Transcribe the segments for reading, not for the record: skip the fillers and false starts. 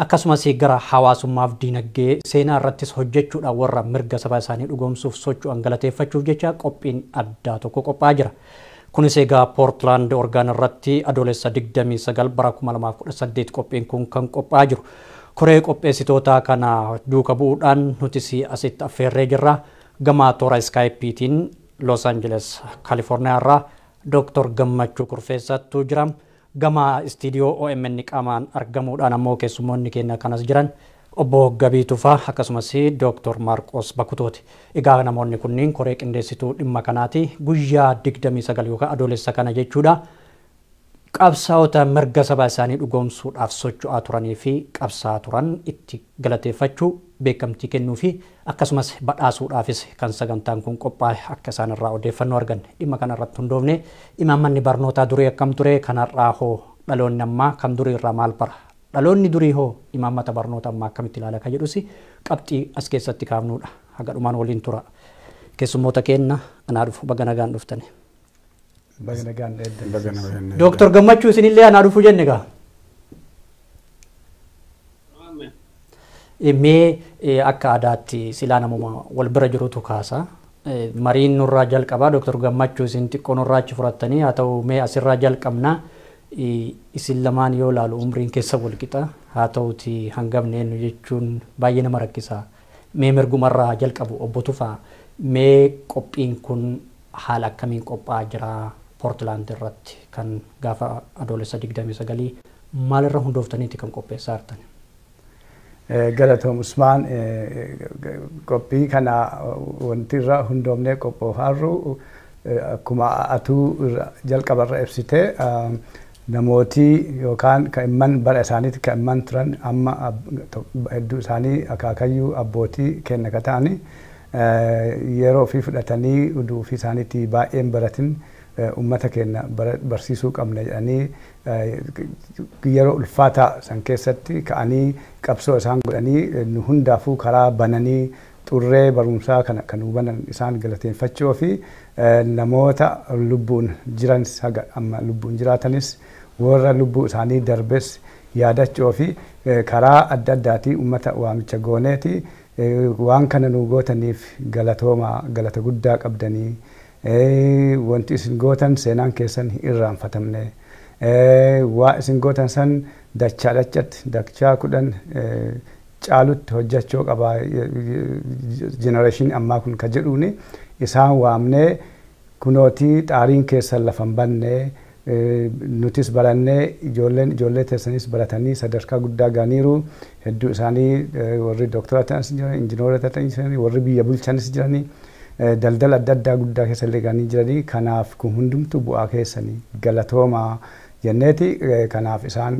akkasumas gara hawaasummaaf diinagdee seenaa irrattis hojjechuudhaan warra mirga saba isaanii dhugoomsuuf socho'an galateeffachuuf jecha qophiin addaa tokko qophaa'aa jira. Kunis egaa Portland Oregon irratti adoolessa 29 bara 2018 qophiin kun kan qophaa'aa jiru. Koree qopheessitoota kana duuka bu'uudhaan nutis asitti affeerree jirra. Gama toora Skypeetiin Los Angeles, California irraa Dr. Gammachuu Kurfeessattuu jira. Gama istiidiyoo OMN qaamaan argamuudhaan ammoo keessummoonni keenya kanas jiran obbo Gabii Tufaa akkasumas Dr. Marqos Bakutooti. Egaa namoonni kunniin koree qindeessituu dhimma kanaati. Guyyaa 29 yookaan adoolessa kana jechuudha. Qabsaa'ota mirga saba isaanii dhugoomsuudhaaf socho'aa turanii fi qabsaa'aa turan itti galateeffachuu, beekamtii kennuu fi akkasumas badhaasuudhaafis kan sagantaan kun qophaa'e akka isaan irraa odeeffannoo arganne. Dhimma kana irratti hundoofne imaammanni barnootaa durii akkam ture, kanarraa hoo dhaloonni ammaa kan durii irraa maal bara? Dhaloonni durii hoo imaammata barnoota ammaa akkamitti ilaala kan jedhus qabxii as keessatti kaafnuudha. Haga dhumaan waliin tura. Keessummoota keenya anaa dhufu baga nagaan dhuftani. Dr. Gammachuu isinillee anaa dhufu jenne gaa. Mee akka aadaatti silaa namuma wal bira jirutu kaasa. Mariin nurraa jalqabaa Dr. Gammachuu isin xiqqoo nurraa achi furattanii haa ta'u mee asirraa jalqabnaa isin lamaan yoo ilaalu umriin keessa wal qixa haa ta'uti hangamne eenyu jechuun baay'ee nama rakkisa. Mee mirgumarraa jalqabu obbo Tufaa mee qophiin kun haala akkamiin qophaa'aa jira Portland irratti kan gaafa adoolessa 29 maalirra hundooftaniiti kan qopheessaa jirtan? Galatoom Usmaan qophii kana wanti irra hundoofnee qophoofnu akkuma atuu jalqabarra ibsite namooti yookaan kaa'imman bara isaaniitti kaa'imman turan amma hedduu isaanii akaakayyuu abbootii kenna ka ta'ani yeroo fi fudhatanii uduu fi isaaniitti baay'een baratin ummata keenya barsiisuu qabna jedhanii yeroo ulfaataa san keessatti ka'anii qabsoo isaan godhanii nu hundaafuu karaa bananii xurree barumsaa kana kan hubanan isaan galateeffachuu fi namoota lubbuun jiran haga amma lubbuun jiraatanis warra lubbuu isaanii darbes yaadachuu fi karaa adda addaatii ummata waamicha gooneeti waan kana nu gootaniif galata guddaa qabdanii wanti isin gootan seenaan keessan hin irraanfatamne waa isin gootan san dachaa 10 caalutti hojjechuu qaba generation ammaa kun ka jedhuuni isaan waamnee kunootii xaariin keessan lafan banne nutis barannee ijoollee teessanis baratanii sadarkaa guddaa gaaniiru hedduu isaanii warri dooktora ta'anis jiranii injiinoota ta'anis jiranii warri biyya bulchanis jiranii daldala adda addaa guddaa keessa illee gaanii jiranii kanaaf kun hundumtu bu'aa keessanii galatooma jenneeti kanaaf isaan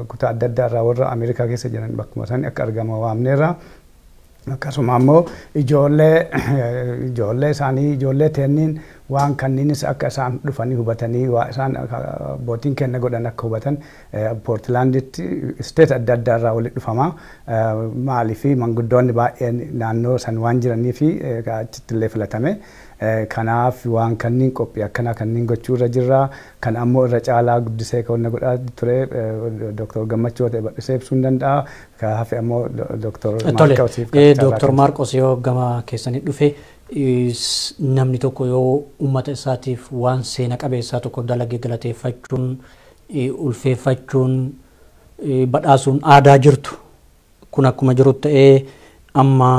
kutaa adda addaa irraa warra Ameerikaa keessa jiran bakkuma isaanii akka argama waamneerra akkasuma ammoo ijoollee isaanii ijoollee teenniin waan kanniinis akka isaan dhufanii hubatanii waa isaan abbootiin kenna godhan akka hubatan Portlanditti isteet adda addaa irraa walitti dhufama maaliifi manguddoonni baay'een naannoo san waan jiranii fi achitti illee filatame kanaaf waan kanniin qophii akkanaa kanniin gochuu irra jirra kan ammoo irra caalaa guddisee ka'uun godhaa ture Dr. Gammachuu ta'e bal'isee ibsuu hin danda'a ka hafe ammoo Dr. Marqosiif Dr. Marqos yoo gama keessanii dhufe namni tokko yoo ummata isaatiif waan seena qabeessaa tokko dalagee galateeffachuun ulfeeffachuun badhaasuun aadaa jirtu kun akkuma jiru ta'ee amma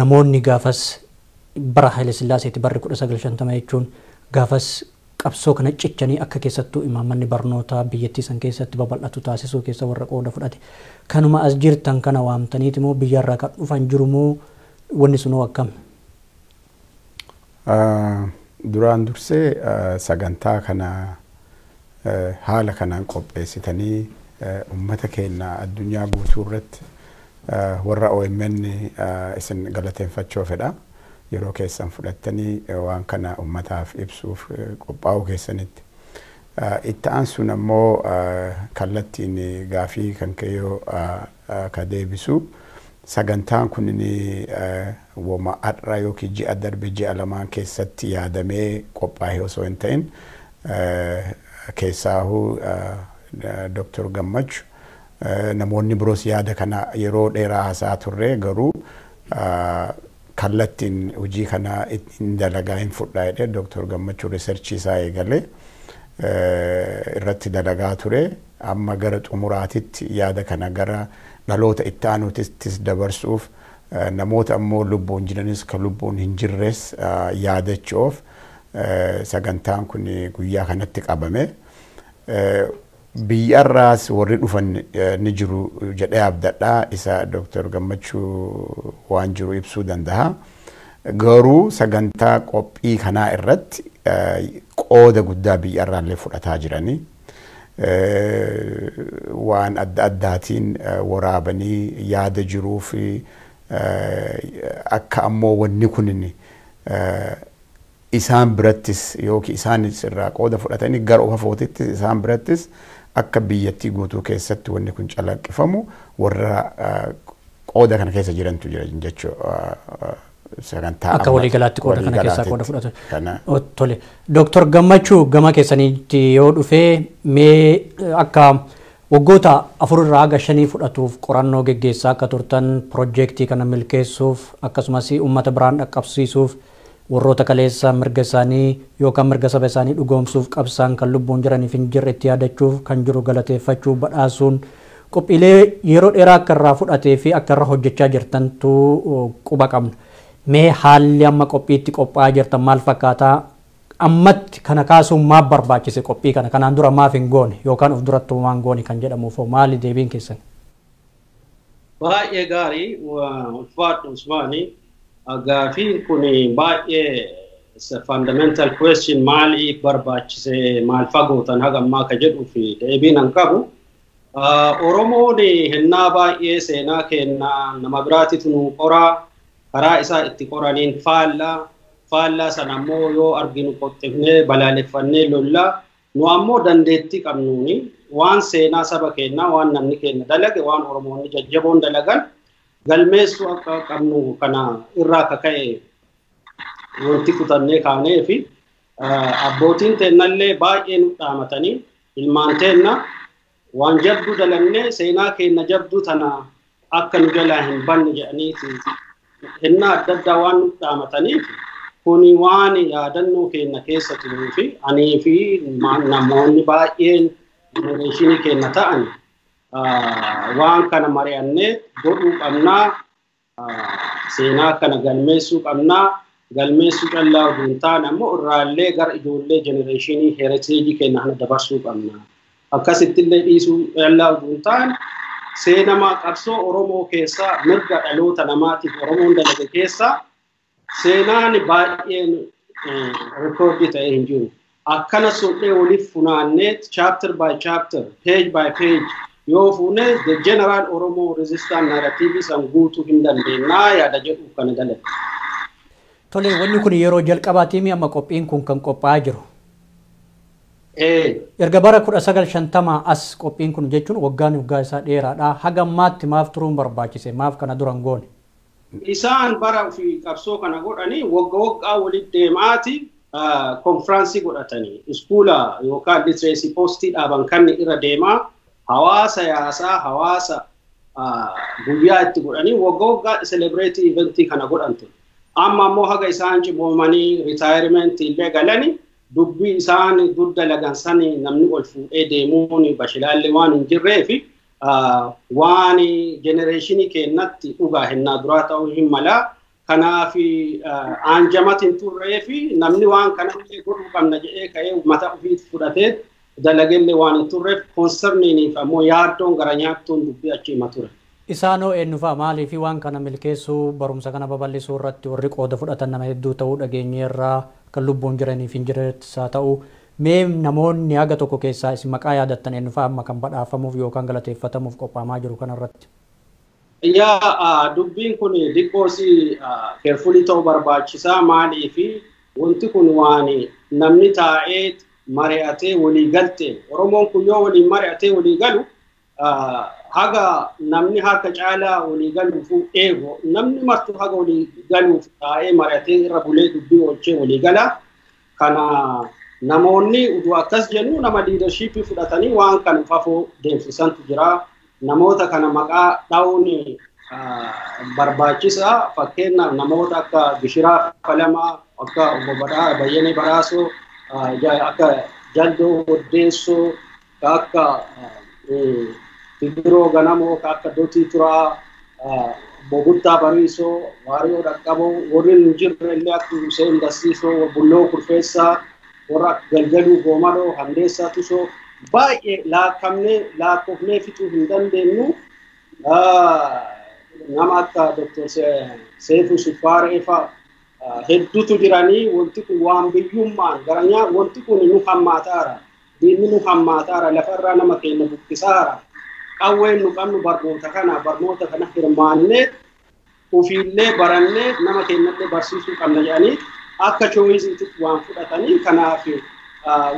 namoonni gaafas bara Haile Sillaaseetti barri 1950 jechuun gaafas qabsoo kana cichanii akka keessattuu imaammanni barnootaa biyyattii san keessatti babal'atu taasisuu keessa warra qooda fudhate kanuma as jirtan kana waamtaniiti moo biyyarraa kan dhufan jiru moo wanni sunoo akkam? Duraan dursee sagantaa kana haala kanaan qopheessitanii ummata keenya addunyaa guutuu irratti warra OMN isin galateeffachuu fedha. Yeroo keessan fudhattanii waan kana ummataaf ibsuuf qophaa'uu keessanitti. Itti aansuun ammoo kallattiin gaafii kan keeyoo ka deebisu sagantaan kun wama har'a yookiin ji'a darbe ji'a lamaan keessatti yaadamee qophaa'ee osoo hin ta'in keessaahuu Dr. Gammachuu namoonni biroos yaada kana yeroo dheeraa haasaa turre garuu kallattiin hojii kana ittiin dalagaa hin fudhaa jedhee Dr. Gammachuu riisarchii isaa eegalee irratti dalagaa ture. Amma gara xumuraatitti yaada kana gara dhaloota itti aanuuttis dabarsuuf namoota ammoo lubbuun jiranis kan lubbuun hin jirres yaadachuuf sagantaan kun guyyaa kanatti qabame. Biyyarraas warri dhufan ni jiru jedhee abdadhaa isa Dr. Gammachuu waan jiru ibsuu danda'a. Garuu sagantaa qophii kanaa irratti qooda guddaa biyyarraallee fudhataa jiranii. Waan adda addaatiin waraabanii yaada jiruu fi akka ammoo wanni kunin isaan birattis yookiin isaanis irraa qooda fudhatanii gara ofa footittis isaan birattis akka biyyattii guutuu keessatti wanni kun calaqqifamu warra qooda kana keessa jirantu jira jechuudha. Sagantaa akka waliigalaatti qooda kana keessaa qooda fudhatu. Tole. Dr. Gammachuu gama keessanitti yoo dhufee mee akka waggoota 4 irraa haga 5 fudhatuuf qorannoo geggeessaa akka turtan piroojeektii kana milkeessuuf akkasumas uummata biraan dhaqqabsiisuuf warroota kaleessa mirga isaanii yookaan mirga saba isaanii dhugoomsuuf qabsaan kan lubbuun jiraniif hin jirre itti yaadachuuf kan jiru galateeffachuu badhaasuun qophiilee yeroo dheeraa akka irraa fudhatee fi akka irra hojjechaa jirtantu quba qabna. Mee haalli amma qophiitti qophaa'aa jirtan maal fakkaataa? Ammatti kana kaasuun maaf barbaachise qophii kana kanaan dura maaf hin goone yookaan of duratti waan goone kan jedhamuuf maali deebiin keessan? Baay'ee gaarii ulfaadhu Usmaanii. Gaafiin kun baay'ee fundamental question maaliif barbaachise maal fagootan haga ammaa ka jedhuu fi deebiin an qabu. Oromoon hennaa baay'ee seenaa kennaa nama biraatitu nu qoraa karaa isaa itti qoraniin faallaa sana ammoo yoo arginu qottifnee balaaleffannee lollaa nu ammoo dandeettii qabnuuni waan seenaa saba kennaa waan namni kenna dalage waan Oromoonni jajjaboon dalagan galmeessuu akka qabnu kana irraa kaka'e wanti kutannee kaanee fi abbootiin teennallee baay'ee nu dhaamatanii ilmaan teenna waan jabduu dalannee seenaa kenna jabduu tana akka nu jalaa hin banne jedhaniiti hennaa adda addaa waan nu dhaamataniif kuni waan yaadannoo kenna keessa turuu fi anii fi namoonni baay'een jenereeshinii kenna ta'an waan kana mari'annee godhuu qabnaa seenaa kana galmeessuu qabnaa galmeessuu callaa utuu hin taane ammoo irraallee gara ijoollee jenereeshinii heeriteejii kenna kana dabarsuu qabnaa akkasittillee dhiisuu callaa utuu hin taane seenamaa qabsoo Oromoo keessaa mirga dhaloota namaatiif Oromoon dalage keessaa seenaan baay'een rikoordii ta'ee hin jiru akkana sodhee waliif funaannee chapter by chapter page by page yoo fuune the general Oromo resistance narrative san guutuu hin dandeenyaa yaada jedhu kana dalage. Tole wanni kun yeroo jalqabaatii amma qophiin kun kan qophaa'aa jiru. Erga bara 1950 as qophiin kun jechuun waggaa isaa dheeraadha. Haga ammaatti maaf turuun barbaachise maaf kana duran goone? Isaan bara fi qabsoo kana godhanii waggaa walitti deemaati konfiraansii godhatanii iskuula yookaan literacy postii dhaaban kan irra deemaa hawaasa yaasaa hawaasa guyyaa itti godhanii waggaa celebrate eventii kana godhantu. Amma ammoo haga isaan ciboomanii retirement illee galanii dubbii isaan dudda lagansanii namni ol fuudhee deemuun bashilaallee waan hin jirree fi waan jenereeshinii kennatti dhugaa hennaa duraa ta'uu hin mala. Kanaaf aanjamatiin turree fi namni waan kanallee godhuu qabna jedhee ka'ee mata ofii fudhatee dalagellee waan hin turreef konserniiniif ammoo yaaddoon gara nyaattoon dubbii achi hima ture. Isaanoo eenyufaa maaliif waan kana milkeessuu barumsa kana babal'isuu irratti warri qooda fudhatan nama hedduu ta'uu dhageenyeerraa kan lubbuun jiraniif hin jirres haa ta'u mee namoonni haga tokko keessaa isin maqaa yaadattan eenyufaa amma kan badhaafamuuf yookaan galateeffatamuuf qophaa'amaa jiru kanarratti? Yaa dubbiin kun diqqoosi keerfulii ta'uu barbaachisaa maaliif wanti kun waan namni taa'ee mari'atee walii galte Oromoon kun yoo waliin mari'atee walii galu haga namni harka caalaa walii galuuf eego namni martu haga walii galuuf taa'ee mari'atee irra bulee dubbii oolchee walii gala kana namoonni utuu akkas jennu nama liidarshiipii fudhatanii waan kan fafoo deemsisantu jira namoota kana maqaa dha'uun barbaachisa. Fakkeenyaaf namoota akka Bishiraa Falamaa, akka Obbo Bayyanee Baraasoo, akka Jaldoo Oddeessoo, akka Tigiroo Ganamoo, akka Dotii Turaa, Obbo Guttaa Bariisoo, Waariyoo Dhaqqaboo, warri hin jirre illee akka Hussein Dassiisoo, Bulloo Kurfeessaa, warra akka Galgaluu Goomaloo, Handeessaa Tusoo baay'ee lakkoofnee fixuu hin dandeenyu. Nama akka Dr. Seefu Suffaaree fa'a hedduutu jiranii. Wanti kun waan biyyummaan garanyaa wanti kun nu hammaataara. Diinni nu hammaataara. Lafarraa nama keenya buqqisaara. Qawween nu qabnu barnoota kana hirmaannee ofiillee barannee nama keenyallee barsiisuu qabna jedhanii akka choiisiitti waan fudhatanii. Kanaaf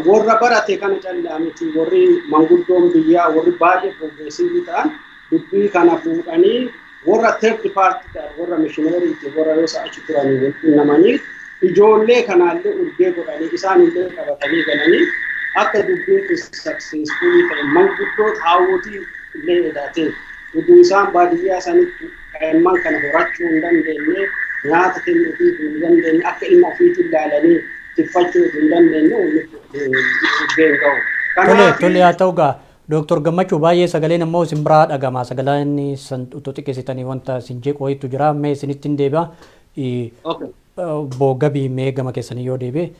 warra barate kana callaa miti. Warri manguddoon biyyaa warri baay'ee progressiivii ta'an dubbii kana fuudhanii warra third party warra missionary warra yoo achi turanii walitti namanii ijoollee kanaallee urgee godhanii isaanillee qabatanii galanii akka dubbiin successfully ta'e manguddoota hawwatii illee edaatee utuu isaan baadiyyaa sanitti qaamman kana horachuu hin dandeenye nyaata kennuu hin dandeenye akka ilma ofiitti ilaalanii tiffachuu hin dandeenye urgee ga'u. Tole haa ta'u gaa. Dr. Gammachuu baay'ee sagaleen ammoo isin biraa dhagama. Sagaleen san utuu xiqqeessitanii wanta isin jeequ wayiitu jira. Mee isinitti hin deebi'a. Boogabii mee gama keessanii yoo deebi'e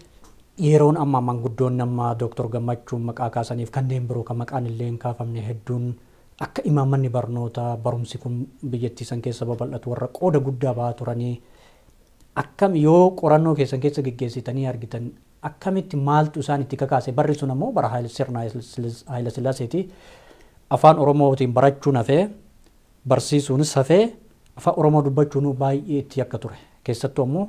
yeroon amma manguddoon nama Dr. Gammachuun maqaa kaasaniif kanneen biroo kan maqaan illee hin kaafamne hedduun akka imaammanni barnoota barumsi kun biyyattii san keessa babal'atu warra qooda guddaa ba'aa turanii akkam yoo qorannoo keessan keessa geggeessitanii argitan akkamitti maaltu isaan itti kakaase barri sun ammoo bara sirna Haayila Sillaaseeti. Afaan Oromootiin barachuun hafee barsiisuunis hafee afaan Oromoo dubbachuun baay'ee itti akka ture. Keessattuu ammoo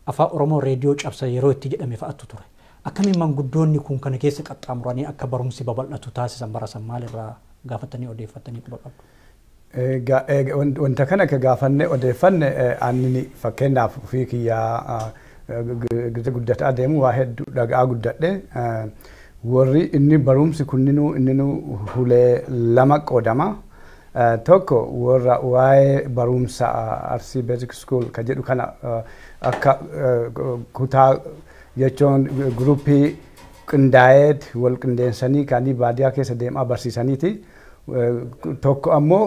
afaan Oromoo reediyoo cabsa yeroo itti jedhame fa'aatu ture. Akkamiin manguddoonni kun kana keessa qaxxaamuranii akka barumsi babal'atu taasisan barasan maalirraa gaafatanii odeeffatanii quba qabdu? Wanta kana akka gaafannee odeeffanne aanni fakkeenyaaf ofii kiyyaa guddataa deemu waa hedduu dhagaa guddadhe. Warri inni barumsi kunninuu inninu hulee lama qoodama. Tokko warra waa'ee barumsa Arsii Basic School ka jedhu kana akka kutaa jechuun gruupii qindaa'eet wal qindeessanii kaanii baadiyyaa keessa deemaa barsiisaniiti. Tokko ammoo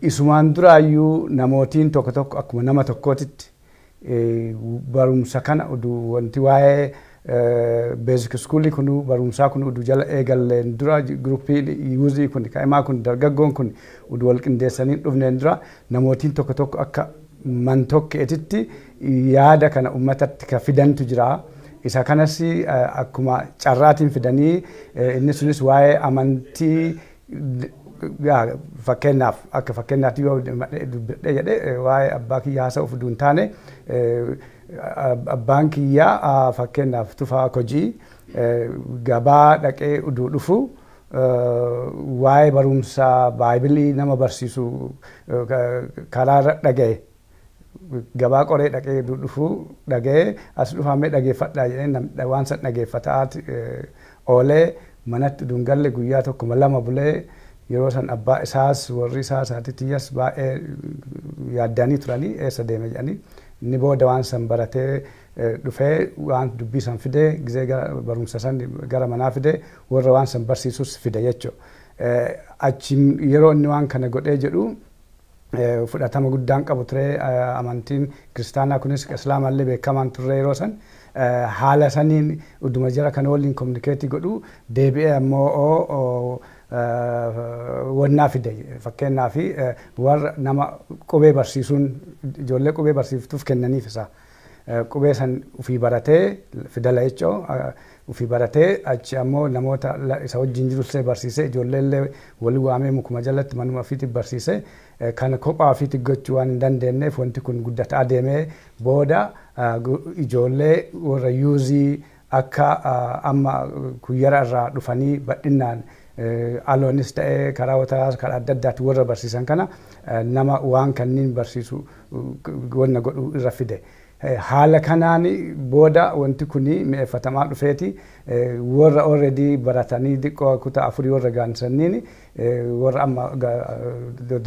isumaan duraayyuu namootiin tokko akkuma nama tokkootitti barumsa kana uduu wanti waa'ee basic school kunu barumsaa kun uduu jala eegalleen dura gruupii yuuzii kun kaa'imaa kun dargaggoon kun uduu wal qindeessanii dhufneen dura namootiin tokko akka man tokkeetitti yaada kana ummatatti ka fidantu jira. Isa kanas akkuma carraatiin fidanii inni sunis waa'ee amantii fakkeenyaaf akka fakkeenyaatti yoo dubbadhe jedhe waa'ee abbaa kiyyaa haasa'uuf uduu hin taane abbaan kiyyaa fakkeenyaaf Tufaa Kojii gabaa dhaqee uduu dhufu waa'ee barumsa baayibilii nama barsiisu karaarra dhaga'e gabaa qoree dhaqee uduu dhufu dhaga'e as dhufamee dhageeffadhaa jedhee waan san dhageeffataa oolee manatti uduun galle guyyaa tokko lama bulee yeroo san abbaa isaas warri isaas haatiyyas baay'ee yaaddanii turanii eessa deeme jedhanii inni booda waan san baratee dhufee waan dubbii san fidee gizee barumsa san gara manaa fidee warra waan san barsiisus fide jechuudha. Achi yeroo inni waan kana godhee jedhu fudhatama guddaan qabu ture. Amantiin kiristaanaa kunis islaamallee beekamaan turre yeroo san haala saniin uduma jara kana waliin kominikeetii godhu deebi'ee ammoo wannaa fide fakkeenyaaf warra nama qubee barsiisuun ijoollee qubee barsiiftuuf kennaniif isa qubee san ufii baratee fidala jechoo ufii baratee achi ammoo namoota isa wajjin jirullee barsiisee ijoolleellee walii waamee mukuma jalatti manuma ofiitti barsiisee kana kophaa ofiitti gochuu waan hin dandeenyeef wanti kun guddataa deemee booda ijoollee warra yuuzii akka amma kuyyara irraa dhufanii badhinnaan aloonis ta'ee karaa wataas karaa adda addaatti warra barsiisan kana nama waan kanniin barsiisu wanna godhu irra fide. haala kanaan booda wanti kuni mi'eeffatamaa dhufeeti warra already baratanii diqqoo kutaa afurii warra gaansaniin warra amma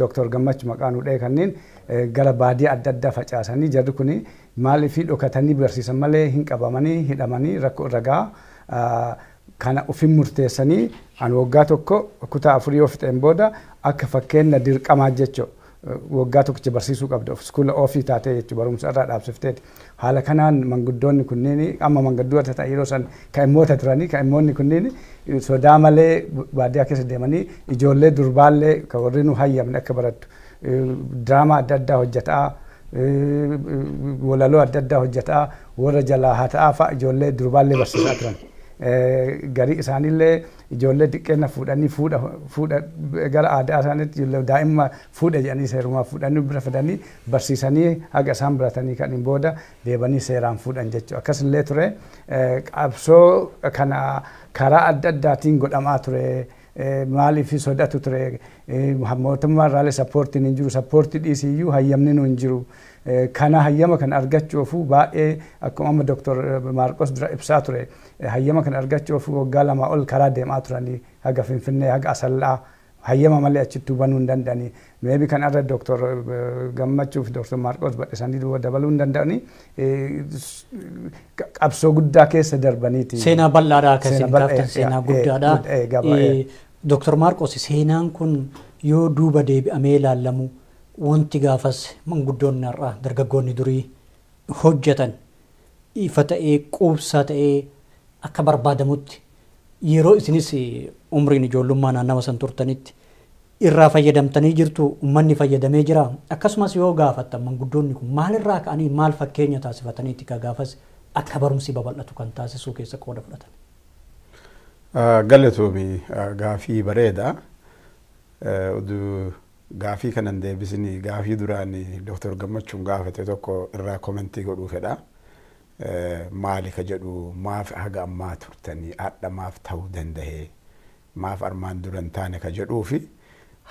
Dr. Gammachuu maqaan hudhee kanneen gara baadiyyaa adda addaa facaasanii jarri kuni maaliif dhokatanii barsiisan malee hin qabamanii hidhamanii rakkoo ragaa kana ofin murteessanii an waggaa tokko kutaa afurii of ta'een booda akka fakkeenya dirqamaa jechuudha. Waggaa tokkicha barsiisuu qabdu iskoola ofii taatee jechuudha barumsa irraa dhaabsifteeti. Haala kanaan manguddoonni kunneen amma manguddoota ta'an yeroo san ka'immoota turanii ka'immoonni kunneen sodaa malee baadiyyaa keessa deemanii ijoollee durbaallee kan warri nu hayyamne akka barattu diraamaa adda addaa hojjetaa walaloo adda addaa hojjetaa warra jalaa haa ta'aa fa'a ijoollee durbaallee barsiisaa turan. Garii isaaniillee ijoollee xiqqeena fuudhanii fuudha gara aadaa isaaniitti daa'imma fuudha jedhanii seerumaa fuudhanii bira fidanii barsiisanii haga isaan baratanii kan hin booda deebanii seeraan fuudhan jechuudha. Akkasillee ture qabsoo kana karaa adda addaatiin godhamaa ture. Maaliif sodaatu ture mootummaa irraalee sappoortiin hin jiru sappoortii dhiisiyyuu hayyamni nu hin jiru. Kana hayyama kan argachuufu baay'ee akkuma amma Dr. Maarqos dura ibsaa ture hayyama kan argachuufu waggaa 2 ol karaa deemaa turanii haga Finfinnee haga Asallaa hayyama malee achitti banuu hin danda'anii meebi kan irra Dr. Gammachuu fi Dr. Maarqos badhisanii dabaluu hin danda'anii qabsoo guddaa keessa darbaniiti. Seenaa bal'aadhaa akkasiin kaaftan seenaa guddaadhaa. Dr. Maarqos seenaan kun yoo duuba deebi'amee ilaalamu wanti gaafas manguddoonni har'aa dargaggoonni durii hojjetan ifa ta'ee quubsaa ta'ee akka barbaadamutti yeroo isinis umriin ijoollummaa naannawa san turtanitti irraa fayyadamtanii jirtu uummanni fayyadamee jira akkasumas yoo gaafattan manguddoonni kun maalirraa ka'anii maal fakkeenya taasifataniiti ka gaafas akka barumsi babal'atu kan taasisuu keessa qooda fudhatan. Galatoomi gaafii bareeda gaafii kanan deebisanii gaafii duraanii Dr. Gammachuun gaafate tokko irraa komentii godhuu fedha. Maali ka jedhu maaf haga ammaa turtanii adda maaf ta'uu danda'e maaf armaan duran taane ka jedhuu fi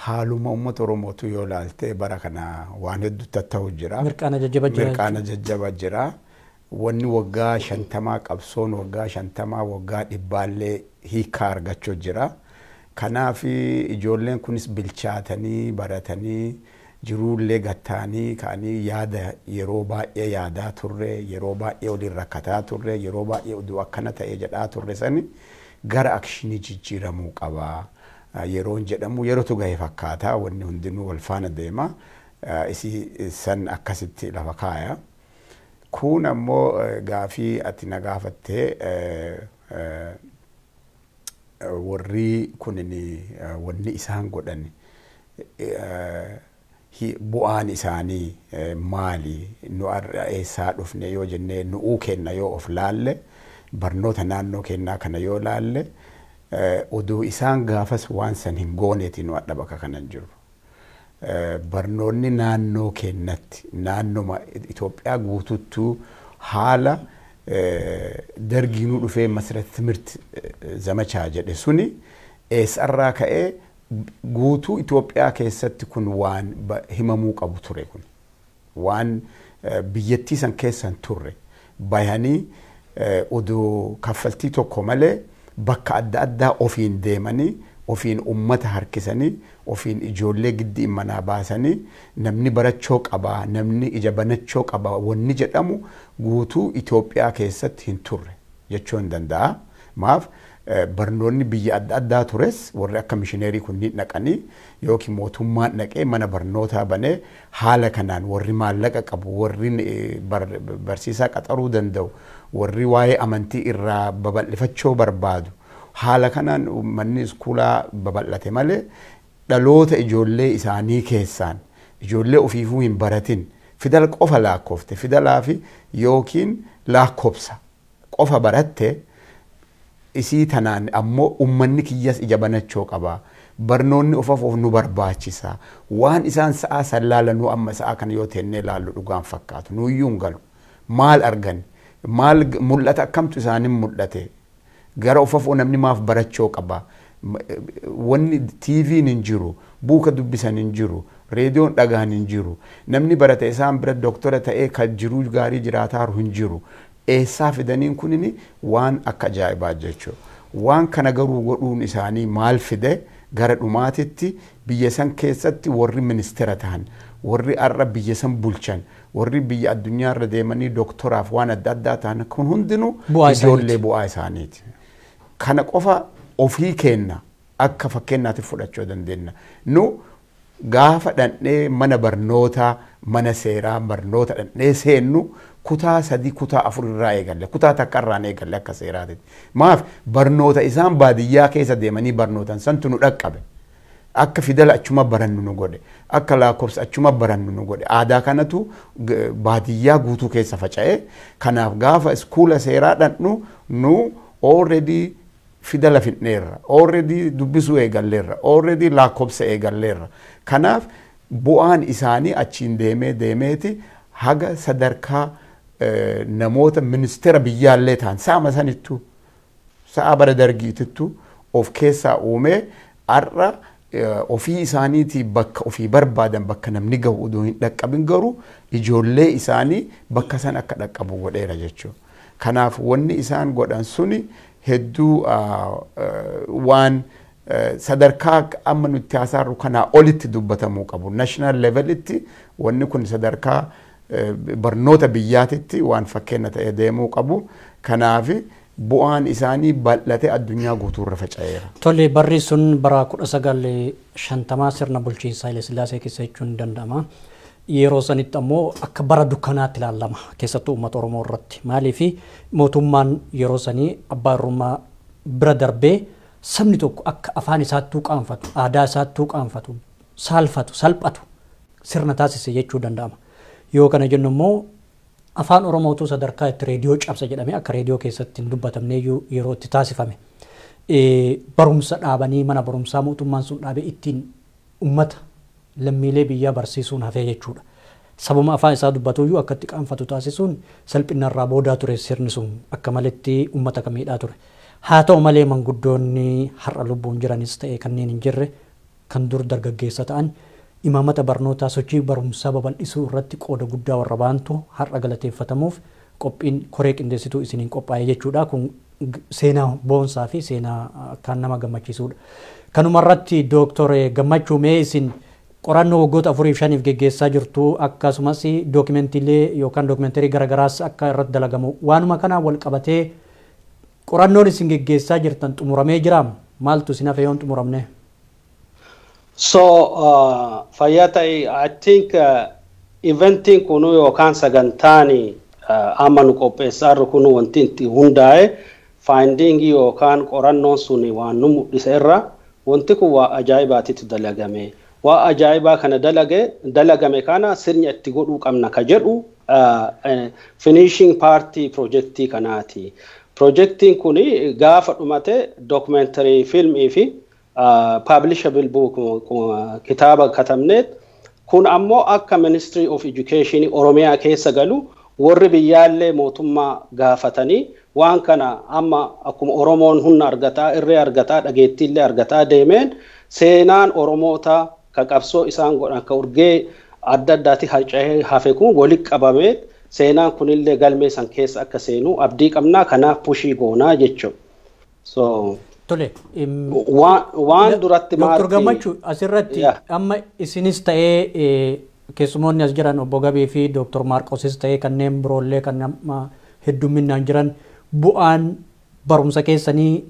haaluma uummata Oromootu yoo laalte bara kana waan hedduutti ta'uu jira. Mirqaana jajjaba jira. Wanni waggaa 50 qabsoon waggaa 50 waggaa 100 hiikaa argachuu jira. Kanaaf ijoolleen kunis bilchaatanii baratanii jiruullee gattaanii kaanii yaada yeroo baay'ee yaadaa turre yeroo baay'ee waliin rakkataa turre yeroo baay'ee oduu akkana ta'ee jedhaa turre sani gara akshinii jijjiiramuu qaba yeroon jedhamu yerootu gahee fakkaata wanni hundinuu wal faana deema isii san akkasitti lafa kaaya. Kun ammoo gaafii ati na gaafattee warri kunini wanni isaan godhan bu'aan isaanii maali nu eessaa dhufne yoo jenne nu'uu kenna yoo of laalle barnoota naannoo kennaa kana yoo laalle oduu isaan gaafas waan san hin gooneeti nu adda bakka kanan jiru. Barnoonni naannoo kennatti naannoma Itoophiyaa guututtuu haala dargiinuu dhufee masirratti timirti zamachaa jedhe suni eessarraa ka'ee guutuu Itoophiyaa keessatti kun waan himamuu qabu ture kun waan biyyattii san keessan turre bayanii oduu kaffaltii tokko malee bakka adda addaa ofiin deemanii ofiin ummata harkisanii ofiin ijoollee giddi manaa baasanii namni barachoo qabaa namni ija banachoo qabaa wanni jedhamu guutuu Itoophiyaa keessatti hin turre jechuun danda'a. Maaf barnoonni biyya adda addaa tures warri akka mishineerii kunniin dhaqanii yookiin mootummaan dhaqee mana barnootaa banee haala kanaan warri maallaqa qabu warri barsiisaa qaxaruu danda'u warri waa'ee amantii irraa babal'ifachuu barbaadu haala kanaan manni iskuulaa babal'ate malee dhaloota ijoollee isaanii keessaan ijoollee ofiifuu hin baratin fidala qofa lakkoofte fidalaa fi yookiin lakkoofsa qofa baratte isii tanaan ammoo ummanni kiyyas ija banachuu qaba barnoonni of nu barbaachisa waan isaan sa'a sallaala nu amma sa'a kan yoo tenne laallu dhugaan fakkaatu nu iyyuu galu maal argan maal mul'ata akkamtu isaanin mul'ate gara of namni maaf barachuu qaba wanni TV'n hin jiru buuka dubbisan hin jiru reediyoon dhagaan hin jiru namni barate isaan bira doktora ta'ee kan jiruu gaarii jiraataaru hin jiru eessaa fidaniin kunini waan akka ajaa'ibaa jechuudha waan kana garuu godhuun isaanii maal fide gara dhumaatitti biyya san keessatti warri ministeera ta'an warri arra biyya san bulchan warri biyya addunyaa irra deemanii doktoraaf waan adda addaa ta'an kun hundinuu ijoollee bu'aa isaaniiti. Kana qofa ofii kenna akka fakkeenyaatti fudhachuu dandeenya. Nu gaafa dhandhee mana barnootaa mana seeraa barnoota dhandhee seennu kutaa 3 kutaa 4 irraa eegalle kutaa takka irraa eegalle akka seeraatitti. Maaf barnoota isaan baadiyyaa keessa deemanii barnootan santu nu dhaqqabe. Akka fidala achuma barannu nu godhe akka lakkoofsa achuma barannu nu godhe aadaa kanatu baadiyyaa guutuu keessa faca'e kanaaf gaafa iskuula seeraa dhandhu nu already fidala fidneerra already dubbisuu eegalleerra already lakkoofsa eegalleerra kanaaf bu'aan isaanii achiin deemeeti haga sadarkaa namoota ministeera biyyaallee ta'an saama sanittu sa'a bara dargiitittu of keessaa uumee arra ofii isaaniitii bakka ofii barbaadan bakka namni gahu uduu hin dhaqqabin garuu ijoollee isaanii bakka san akka dhaqqabu godheera jechuudha. Kanaaf wanni isaan godhan suni hedduu waan sadarkaa amma nuti haasarru kanaa olitti dubbatamuu qabu. National levelitti wanni kun sadarkaa barnoota biyyaatitti waan fakkeenya ta'ee deemuu qabu. Kanaaf bu'aan isaanii bal'ate addunyaa guutuurra faca'eera. Tole barri sun bara 1950 sirna bulchiinsaa Haile Sillaasee keessa jechuun danda'ama. Yeroo sanitti ammoo akka bara dukkanaatti ilaalama keessattuu uummata Oromoo irratti. Maaliif mootummaan yeroo sanii abbaa irrummaa bira darbee sabni tokko akka afaan isaattuu qaanfatu, aadaa isaattuu qaanfatu, saalfatu, salphatu sirna taasise jechuu danda'ama. Yoo kana jennu immoo afaan Oromootu sadarkaa itti reediyoo cabsa jedhamee akka reediyoo keessatti hin dubbatamne yeroo itti taasifame. Barumsa dhaabanii mana barumsaa mootummaan sun dhaabee ittiin uummata lammiilee biyyaa barsiisuun hafee jechuudha. Sababa afaan isaa dubbatuyyuu akka itti qaanfatu taasisuun salphinarraa boodaa ture sirni sun akka malitti uummata kamiidhaa ture. Haa ta'u malee manguddoonni har'a lubbuun jiranis ta'e kanneen hin jirre kan dur dargaggeessa ta'an imaamata barnootaa sochii barumsaa babal'isuu irratti qooda guddaa warra baantu har'a galateeffatamuuf qophiin koree qindeessituu isiniin qophaa'ee jechuudha. Kun seenaa boonsaa fi seenaa kan nama gammachiisudha. Kanuma irratti Dooktor Gammachuu mee isin qorannoo waggoota 4-5 geggeessaa jirtu akkasumas dookumentiilee yookaan dookumentarii garagaraas akka irratti dalagamu waanuma kanaan wal qabatee qorannoon isin geggeessaa jirtan xumuramee jira maaltu isin hafe yoon xumuramne? So Fayyata, I think eventiin kunu yookaan sagantaani amma nu qopheessaarru kunu wanti itti hundaa'e finding yookaan qorannoon suni waan nu mul'isa irra wanti kun waa ajaa'ibaatitti dalagame. Waa ajaa'ibaa kana dalagame kana sirna itti godhuu qabna ka jedhu finishing party projectii kanaati. Projectiin kuni gaafa dhumate documentary filmii fi publishable book kitaaba katabneet kun ammoo akka Ministry of Education Oromiyaa keessa galu warri biyyaallee mootummaa gaafatanii waan kana amma akkuma Oromoon humna argataa irree argataa dhageettiillee argataa deemeen seenaan Oromoota ka qabsoo isaan godhan ka urgee adda addaatti harca'ee hafe kun walitti qabamee seenaan kunillee galmee san keessa akka seenu abdii qabnaa kanaaf pushii goonaa jechuudha. So Tole. Waan duratti maal Dooktor Gammachuu asirratti amma isinis ta'ee keessumoonni as jiran obbo Gabii fi Dooktor Maarqosis ta'ee kanneen biroollee kan heddumminaan jiran bu'aan barumsa keessanii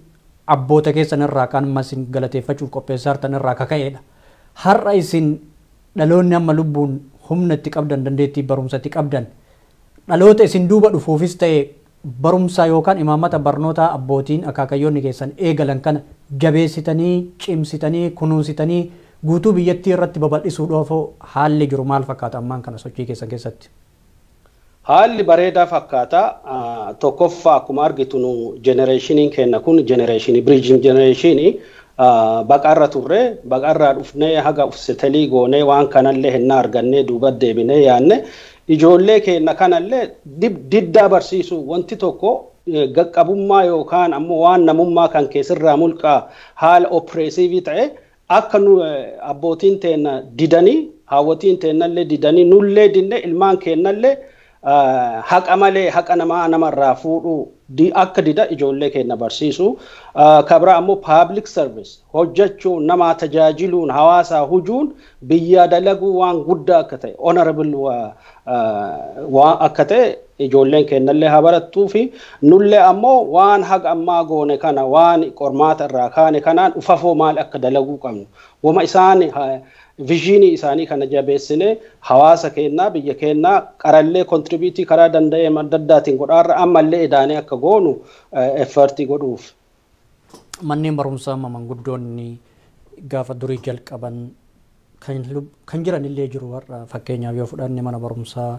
abboota keessan irraa kan amma isin galateeffachuuf qopheessaa jirtan irraa kaka'eedha. Har'a isin dhaloonni amma lubbuun humna itti qabdan dandeettii barumsa itti qabdan dhaloota isin duuba dhufuufis ta'ee barumsa yookaan imaamata barnoota abbootiin akaakayyoonni keessan eegalan kana jabeessitanii cimsitanii kunuunsitanii guutuu biyyattii irratti babal'isuudhaaf haalli jiru maal fakkaata ammaan kana sochii keessan keessatti? Haalli bareedaa fakkaata. Tokkoffaa akkuma argitu nu generationiin kenna kun generationi bridging generationi baqarra turre baqarraa dhufnee haga ufsetelii goonee waan kanallee hin argannee duuba deebinee yaanne ijoollee keenya kanallee diddaa barsiisu wanti tokko gaqqabummaa yookaan ammoo waan namummaa kan keessirraa mulqaa haala oppressiivii ta'e akka nu abbootiin teenya didanii haawwatiin teennallee didanii nullee dinne ilmaan keennallee haqa malee haqa namarraa fuudhuu akka dida ijoollee keenya barsiisu. Kabira ammoo public service hojjechuun nama tajaajiluun hawaasaa hujuun biyya dalaguu waan guddaa akka ta'e honorable waan akka ta'e ijoolleen kennallee haa barattuu fi nullee ammoo waan haqa ammaa goone kana waan qormaata irraa kaane kanaan ufafoo maal akka dalaguu qabnu wama isaan visionii isaanii kana jabeessine hawaasa kennaa biyya kennaa qarallee contribute karaa danda'e maddaddaatiin godhaarra ammallee idaanee akka goonu effortii godhuuf. Manneen barumsaa manguddoonni gaafa durii jalqaban kan jiranillee jiru warra fakkeenyaaf yoo fudhanne mana barumsaa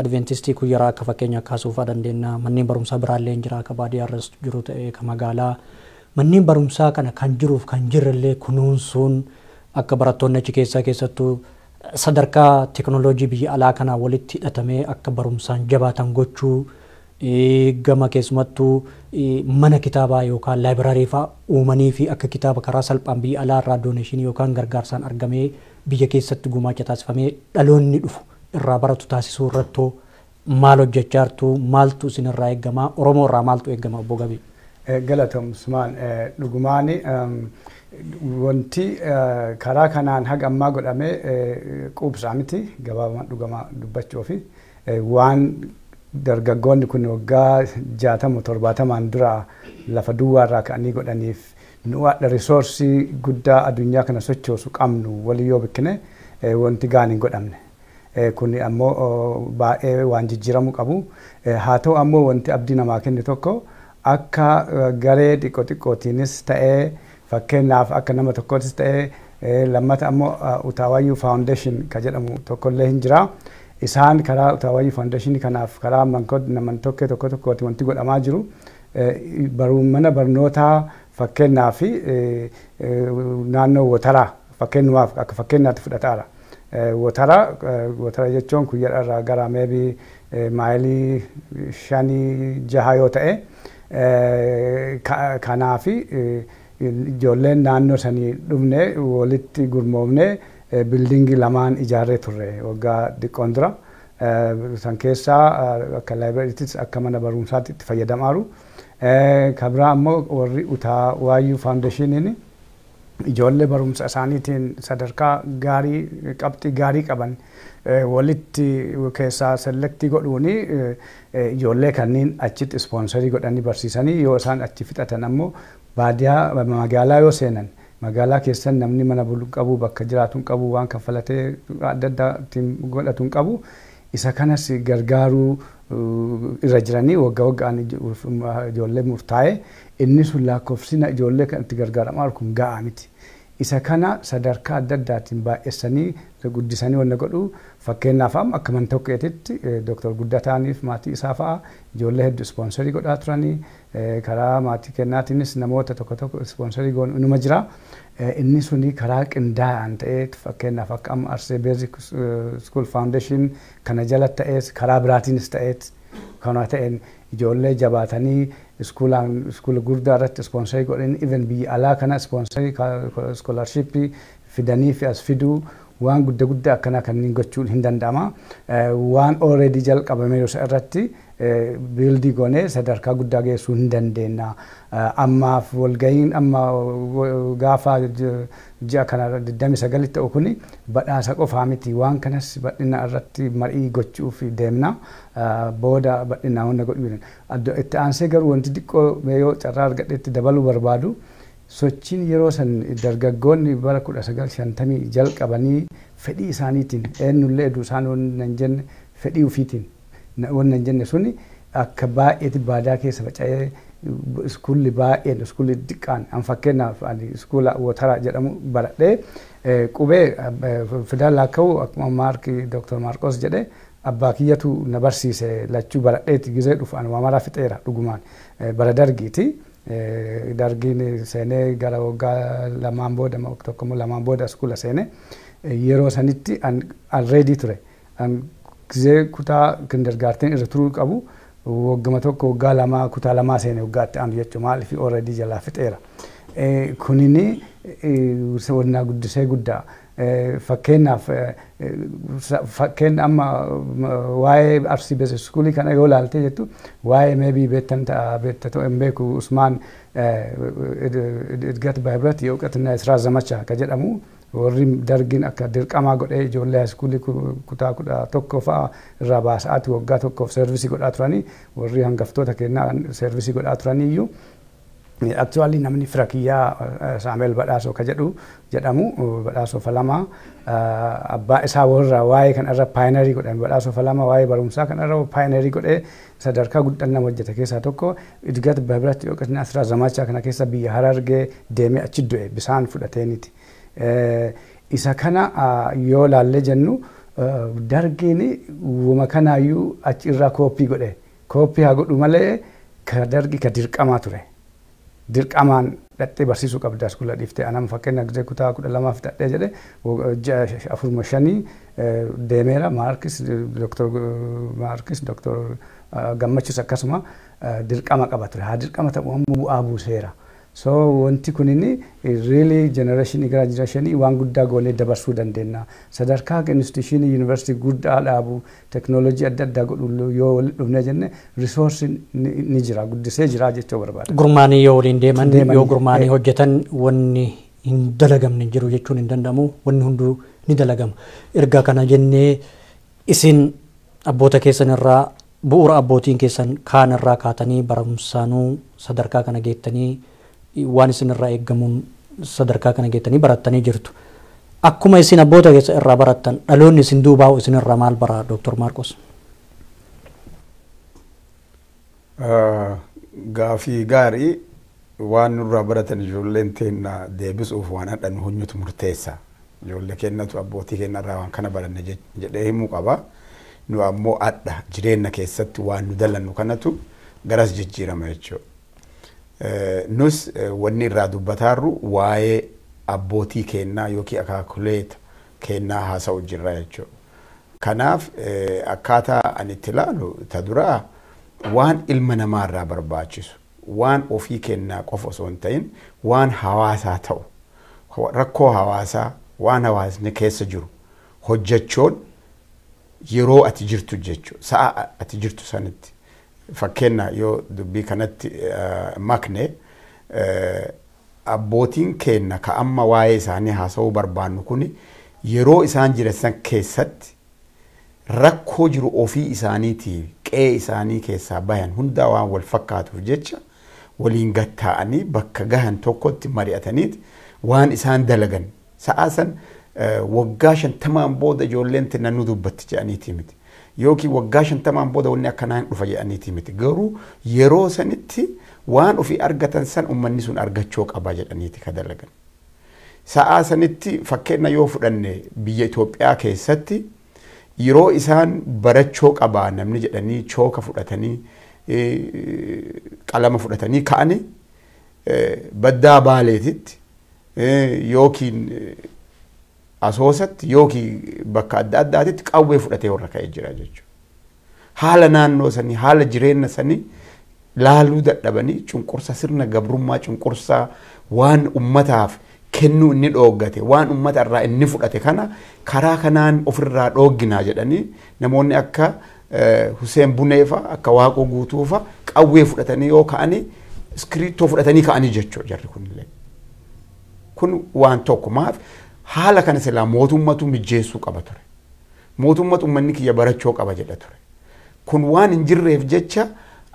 Adventistii kuyyaraa akka fakkeenya kaasuuf dandeenya manneen barumsaa biraallee jira akka baadiyyaarras jiru ta'e ka magaalaa manneen barumsaa kana kan jiruuf kan jirallee kunuunsuun akka barattoonni achi keessattuu sadarkaa teknooloojii biyya alaa kanaa walitti hidhatamee akka barumsaan jabaatan gochuu gama keessumattuu mana kitaabaa yookaan laayibraarii fa'aa uumanii fi akka kitaaba karaa salphaan biyya alaa irraa dooneeshinii yookaan gargaarsaan argamee biyya keessatti gumaacha taasifamee dhaloonni dhufu irraa baratu taasisuu irratti maal hojjechaa jirtu maaltu isinirraa eegama Oromoo irraa maaltu eegama obbo Gabii? Galatoom Usmaan dhugumaani wanti karaa kanaan haga ammaa godhamee quubsaa miti gabaabaan dhugamaa dubbachuu fi waan dargaggoonni kun waggaa 60-70 dura lafa duwwaa irraa ka'anii godhaniif nu adda risoorsii guddaa addunyaa kana sochoosu qabnu walii yoo bikkine wanti gaanii godhamne. Kun ammoo baay'ee waan jijjiiramuu qabu. Haa ta'u ammoo wanti abdii namaa kenne tokko akka garee xiqqootiinis ta'ee fakkeenyaaf akka nama tokkootis ta'ee lammata ammoo Utaawayyuu Foundation ka jedhamu tokkollee hin jira. Isaan karaa Utaawayyuu Foundation kanaaf karaa naman tokkooti wanti godhamaa jiru. Mana barnootaa fakkeenyaaf naannoo Wotaraa fakkeenyaaf akka fakkeenyaatti fudhataara. Wotara jechuun kuyyaadhaa gara meebii maayilii 5-6 yoo ta'e kanaafi ijoolleen naannoo sanii dhufne walitti gurmoomne bildingii lamaan ijaarree turre waggaa xiqqoon dura san keessaa akka laayibreeriittis akka mana barumsaatti itti fayyadamaaru. Kabira ammoo warri Utaawayyuu Foundationiin ijoollee barumsa isaaniitiin sadarkaa gaarii qabxii gaarii qaban walitti keessaa selektii godhuuni ijoollee kanneen achitti ispoonsarii godhanii barsiisanii yoo isaan achi fixatan ammoo baadiyyaa magaalaa yoo seenan magaalaa keessan namni mana bulu qabu bakka jiraatu qabu waan kaffalatee adda addaatiin godhatu qabu isa kanas gargaaruu irra jiranii waggaan ijoollee murtaa'e inni sun lakkoofsina ijoollee kan itti gargaaramaa kun ga'aa miti. Isa kana sadarkaa adda addaatiin baay'essanii guddisanii wanna godhu fakkeenyaaf akka man tokkeetitti Dr. Guddataaniif maatii isaa fa'a ijoollee hedduu ispoonsarii godhaa turanii karaa maatii kennaatiinis namoota tokko ispoonsarii goonu inuma jira. Inni suni karaa qindaa'aan ta'ee fakkeenyaaf akka amma Arsee Basic School Foundation kana jala ta'es karaa biraatiinis ta'eet kana ta'een ijoollee jabaatanii iskuula guddaa irratti ispoonsarii godhan even biyya alaa kana ispoonsarii iskoolarshipii fidanii fi as fiduu waan guddaa akkanaa kanneen gochuun hin danda'ama. Waan already jalqabame irratti biildii goonee sadarkaa guddaa geessuu hin dandeenya. Ammaaf walga'iin amma gaafa ji'a kana 29 ta'u kuni badhaasa qofaa miti waan kanas bal'ina irratti marii gochuuf deemna. Booda bal'inaa hunda godhuu itti aansee garuu wanti xiqqoo yoo carraa argadhetti dabaluu barbaadu sochiin yeroo san dargaggoonni bara 1950 jalqabanii fedhii isaaniitiin eenyullee eduu isaan wannan jenne fedhii ufiitiin wannan jenne suni akka baay'eetti baadaa keessa faca'ee iskuulli baay'een iskuulli xiqqaan an fakkeenyaaf iskuula Wotaraa jedhamu baradhee qubee fidaan laakka'u akkuma Dr. Maarqos jedhe abbaa kiyyatu na barsiise lachuu baradheetti gizee dhufu an waamaraa fixeera dhugumaan bara dargiiti. Dargiin seenee gara waggaa lamaan booda tokkommoo lamaan booda iskuula seene yeroo sanitti an reedii ture an gizee kutaa kindergaarteen irra turuu qabu waggama tokko waggaa lamaa kutaa lamaa seene waggaatti aanu jechuun maaliif already jalaa fixeera. Kunini wannaa guddisee guddaa fakkeenyaaf fakkeenya amma waa'ee Arsii Bees Iskuulii kana yoo ilaalte jettu waa'ee meebii beektan ta'a beektatoo hin beeku Usmaan Idgat Bahibrat የእውቀትና የስራ ዘመቻ ከjedhamu warri dargiin akka dirqamaa godhee ijoollee iskuulii kutaa 11 fa'aa irraa baasa'aati waggaa tokkoof servisii godhaa turanii warri hangaftoota kennaa servisii godhaa turanii iyyuu actually namni fira kiyyaa Saameel Badhaasoo ka jedhamu Badhaasoo Falamaa abbaa isaa warra waa'ee kanarra paayinerii godhan Badhaasoo Falamaa waa'ee barumsaa kanarra paayinerii godhee sadarkaa guddaan nama hojjete keessaa tokko Idgat Bahibrat yookaan asirraa zamachaa kana keessa biyya Harargee deemee achi du'e bisaan fudhateeniiti. Isa kana yoo laallee jennu dargiin wama kanaayyuu achi irraa kooppii godhe kooppii haa godhu malee ka dargi ka dirqamaa ture. Dirqamaan dhattee barsiisuu qabda iskuula dhiiftee anam fakkeenya gisee kutaa 12 fidhadhee jedhe 4-5 deemeera Maarkis Dr. Gammachis akkasuma dirqama qaba ture haa dirqama ta'u amma bu'aa buuseera. So wanti kunini really generation gara generation waan guddaa goonee dabarsuu dandeenya. Sadarkaa institution university guddaa dhaabu technology adda addaa godhu yoo dhufne jenne resource ni jira guddisee jira jechuu barbaada. Gurmaanii yoo waliin deeman yoo gurmaanii hojjetan wanni hin dalagamne jiru jechuun hin danda'amu wanni hunduu ni dalagama. Erga kana jennee isin abboota keessan irraa bu'uura abbootiin keessan kaan irraa kaatanii barumsaanuu sadarkaa kana geettanii waan isin irraa eeggamuun sadarkaa kana geettanii barattanii jirtu. Akkuma isin abboota keessa irraa barattan dhaloonni isin duubaa'u isin irraa maal baraa Dr. Maarqos? Gaafii gaarii waan nurraa baratan ijoolleen teenya deebisuuf waan hadhan hunyutu murteessa. Ijoollee kennatu abbootii kennarraa waan kana baranne jedhee himuu qaba. Nu ammoo adda jireenya keessatti waan nu dalannu kanatu garas jijjiirama jechuudha. Nus wanni irraa dubbataarru waa'ee abbootii kennaa yookiin akaakuleeta kennaa haasa'u jirra jechuudha. Kanaaf akkaataa ani itti ilaalu ta duraa waan ilma namaa irraa barbaachisu waan ofii kennaa qofa osoo hin ta'in waan hawaasaa ta'u rakkoo hawaasaa waan hawaasni keessa jiru hojjechuun yeroo ati jirtu jechuudha. Sa'a ati jirtu sanitti. Fakkeenya yoo dubbii kanatti makne abbootiin keenya ka amma waa'ee isaanii haasa'uu barbaannu kuni yeroo isaan jiran keessatti rakkoo jiru ofii isaaniitiif qe'ee isaanii keessaa bayan hundaa waan wal fakkaatuuf jecha waliin gatta'anii bakka gahan tokkotti mari'ataniiti waan isaan dalagan sa'a san waggaa 50 booda ijoolleen teenya nu dubbatti jedhaniiti miti. Yookiin waggaa 50 booda wanni akkanaan dhufa jedhaniiti miti. Garuu yeroo sanitti waan ofii argatan san uummanni sun argachuu qaba jedhaniiti ka dalagan. Sa'a sanitti fakkeenya yoo fudhanne biyya Itoophiyaa keessatti yeroo isaan barachuu qaba namni jedhanii chooka fudhatanii qalama fudhatanii ka'anii baddaa baaleetitti yookiin asoosatti yookiin bakka adda addaatitti qawwee fudhatee warra ka'ee jira jechuudha. Haala naannoo sanii haala jireenya sanii laaluu dadhabanii cunqursa sirna gabrummaa cunqursaa waan ummataaf kennuu inni dhooggate waan ummata irraa inni fudhate kana karaa kanaan ofirraa dhoogginaa jedhanii namoonni akka Hussein Buneefa akka Waaqoo Guutuufa qawwee fudhatanii yoo ka'anii iskiriiptoo fudhatanii ka'anii jechuudha jarri kunillee. Kun waan tokko maaf haala kana silaa mootummatu mijeessuu qaba ture. Mootummatu uummanni kiyya barachuu qaba jedha ture. Kun waan hin jirreef jecha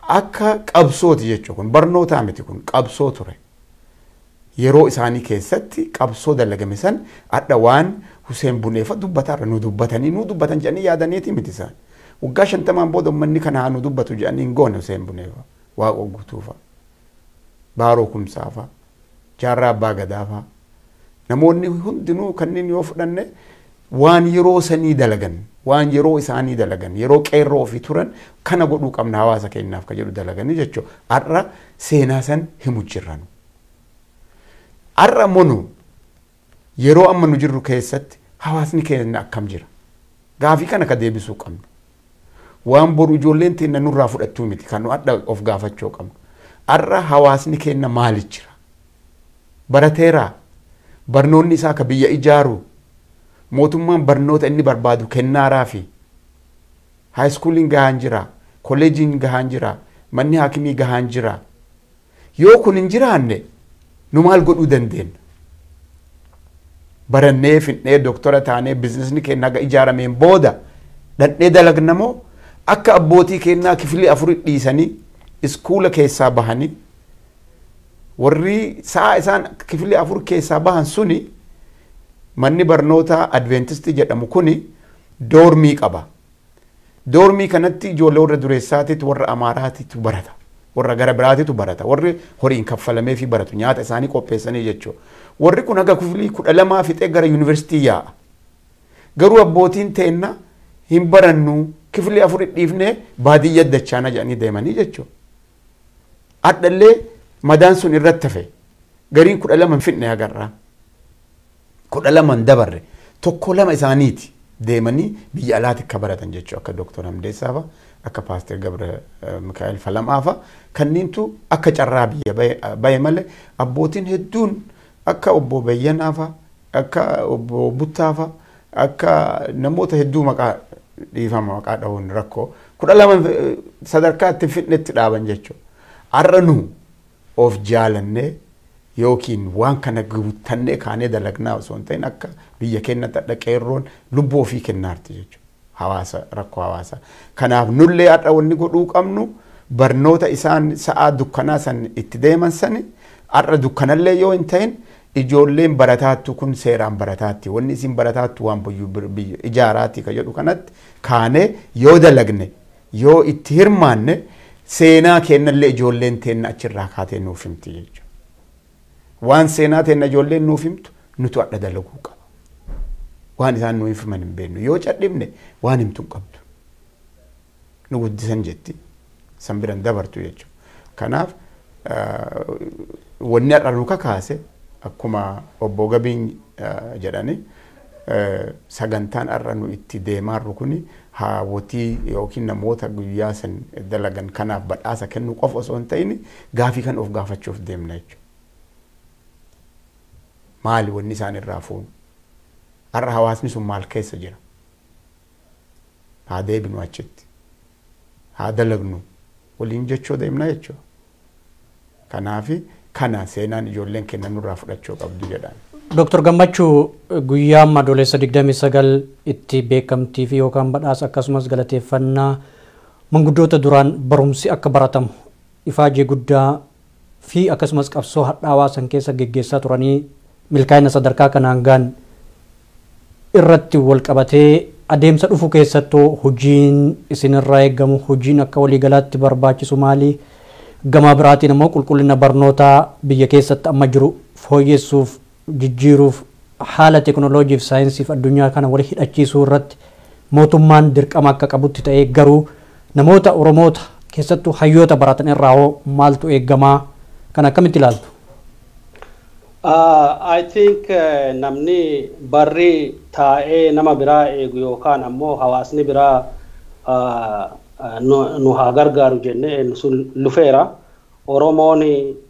akka qabsooti jechuudha. Kun barnootaa miti kun qabsoo ture. Yeroo isaanii keessatti qabsoo dalagame san adda waan Hussein Buneefa dubbataarra nu dubbatan jedhanii yaadaniiti miti isaan. Waggaa 50 booda uummanni kana nu dubbatu jedhanii hin goone Hussein Buneefa, Waaqoo Guutuufa, Baaroo Kumsaafa, Jaarraa Abbaa Gadaafa. Namoonni hundinuu kanneen yoo fudhanne waan yeroo sanii dalagan, waan yeroo isaanii dalagan, yeroo qeerroo ofii turan kana godhuu qabna hawaasa keenyaaf ka jedhu dalaganii jechuudha. Har'a seenaa san himu jirran. Har'a monu yeroo amma nu jirru keessatti hawaasni keenya akkam jira. Gaafii kana ka deebisuu qabna. Waan boru ijoolleen teenya nurraa fudhattuu miti kan nu adda of gaafachuu qabna. Har'a hawaasni keenya maali jira? Barateeraa? Barnoonni isaa ka biyya ijaaru mootummaan barnoota inni barbaadu kennaaraa fi haayiskuuliin gahaan jira, kolleejiin gahaan jira, manni haakimii gahaan jira. Yoo kun hin jiraanne nu maal godhuu dandeenya? Barannee fidnee doktora taanee biizinesni keenya haga ijaarameen booda dhandhee dalagnamoo akka abbootii keenyaa kifilii 4 dhiisanii iskuula keessaa bahanii warri sa'a isaan kifilii 4 keessaa bahan suni manni barnoota adventistii jedhamu kuni doormii qaba. Doormii kanatti ijoollee warra dureessaatiitu warra amaaraatiitu barata. Warra gara biraatiitu barata. Warri horiin kaffalamee fi baratu nyaata isaanii qopheessanii jechuudha. Warri kun haga kifilii 12 fixee gara yuunivarsiitii yaa'a. Garuu abbootiin teenna hin barannu kifilii 4 dhiifnee baadiyyaa dachaana jedhanii deemanii jechuudha. Addallee madaan sun irratti hafe gariin 12 fixnee agarra. 12 dabarre tokko lama isaaniiti deemanii biyya alaatti akka baratan jechuudha. Akka Dooktor Hamdeessaa fa'a, akka Paaster Gabra Mikaa'el Falamaa fa'a kanneentu akka carraa biyya bahe malee abbootiin hedduun akka obbo Bayyanaa fa'a, akka obbo Buttaa fa'a, akka namoota hedduu maqaa dhiifama maqaa dhahuun rakkoo 12 sadarkaa itti fitnetti dhaaban jechuudha. Har'a nu of jaalannee yookiin waan kana guuttannee kaanee dalagnaa osoo hin ta'in akka biyya keenyatti dhaqeerroon lubbuu ofii kennaarti jechuudha. Hawaasa rakkoo hawaasaa. Kanaaf nullee har'a wanni godhuu qabnu barnoota isaan sa'aa dukkanaa san itti deeman sani har'a dukkanallee yoo hin ta'in ijoolleen barataattu kun seeraan barataatti wanni isin barataattu waan biyya ijaaraatti ka jedhu kanatti kaanee yoo dalagne yoo itti hirmaanne seenaa kennallee ijoolleen teenna achirraa kaatee nuuf himti jechuudha. Waan seenaa teenna ijoolleen nuuf himtu nutu adda dalaguu qaba. Waan isaan nuuf himan hin beeknu yoo cadhibne waan himtu hin qabdu. Nu guddisan jetti san biran dabartu jechuudha. Kanaaf wanni har'a nu kakaase akkuma obbo Gabiin jedhani sagantaan har'a nu itti deemaarru kuni haawwatii yookiin namoota guyyaa san dalagan kanaaf badhaasa kennu qofa osoo hin ta'in gaafii kan of gaafachuuf deemna jechuudha. Maali wanni isaan irraa fuunu? Har'a hawaasni sun maal keessa jira? Haa deebinu achitti. Haa dalagnu waliin jechuu deemna jechuudha. Kanaafi kana seenaan ijoolleen kennan nurraa fudhachuu qabdu jedhaan. Dr. Gammachuu guyyaa Adoolessa 29 itti beekamtii fi yookaan badhaasa akkasumas galateeffannaa manguddoota duraan barumsi akka baratamu ifaajee guddaa fi akkasumas qabsoo hadhaawaa san keessa geggeessaa turanii milkaa'ina sadarkaa kanaan gaan irratti wal qabatee adeemsa dhufu keessattuu hojiin isinirraa eegamu hojiin akka waliigalaatti barbaachisu maali? Gama biraatiin immoo qulqullina barnootaa biyya keessatti amma jiru fooyyessuuf jijjiiruuf haala teekinooloojii fi saayinsiif addunyaa kana wal hidhachiisuu irratti mootummaan dirqama akka qabutti ta'ee garuu namoota Oromoota keessattuu hayyoota baratan irraa maaltu eegamaa kan akkamitti ilaaltu? I think namni barri taa'ee nama biraa eegu yookaan ammoo hawaasni biraa nu haa gargaaru jennee sun lufeera. Oromoon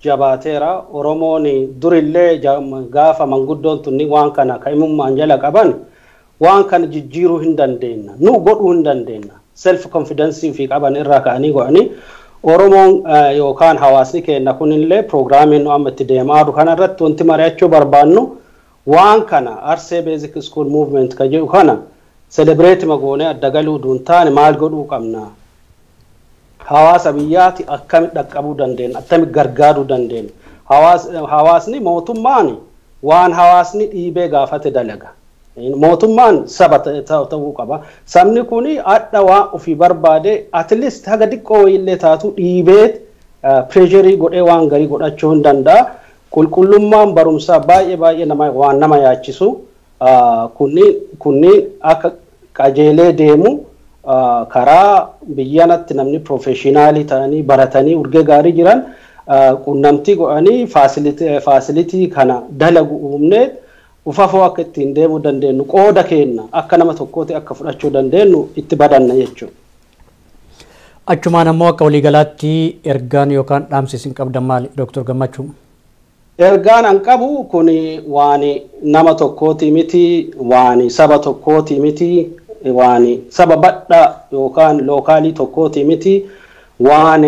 jabaateera. Oromoon durillee gaafa manguddoon tunni waan kana kaa'imummaan jala qaban waan kana jijjiiruu hin dandeenya. Nu godhuu hin dandeenya. Self confidence fi qaban irraa ka'anii go'anii Oromoon yookaan hawaasni keenya kunillee piroograamiin nu amma itti deemaa jiru kanarratti wanti mari'achuu barbaannu waan kana Arsee Basic School Movement ka jedhu kana celebrate magoonee adda galuu duuntaane maal godhuu qabna? Hawaasa biyyaati akkamitti dhaqqabuu dandeenya? Akkamitti gargaaruu dandeenya? Hawaasni mootummaan waan hawaasni dhiibee gaafate dalaga. Mootummaan saba ta'uu qaba. Sabni kuni adda waan ofii barbaade at least haga xiqqoo illee taatu dhiibee pressure godhee waan garii godhachuu hin danda'a. Qulqullummaan barumsaa baay'ee waan nama yaachisu kunni akka qajeelee deemu karaa biyyanatti namni professionaalii ta'anii baratanii urgee gaarii jiran qunnamtii godhanii faasilitii kana dalagu uumnee ufafoo akka ittiin deemuu dandeenyu qooda kenna akka nama tokkooti akka fudhachuu dandeenyu itti badanna jechuudha. Achumaan ammoo akka waliigalaatti ergaan yookaan dhaamsi isin qabdan maali Dr. Gammachuu? ergaan an qabu kun waan nama tokkooti miti, waan saba tokkooti miti, waan saba badha yookaan lookaalii tokkooti miti, waan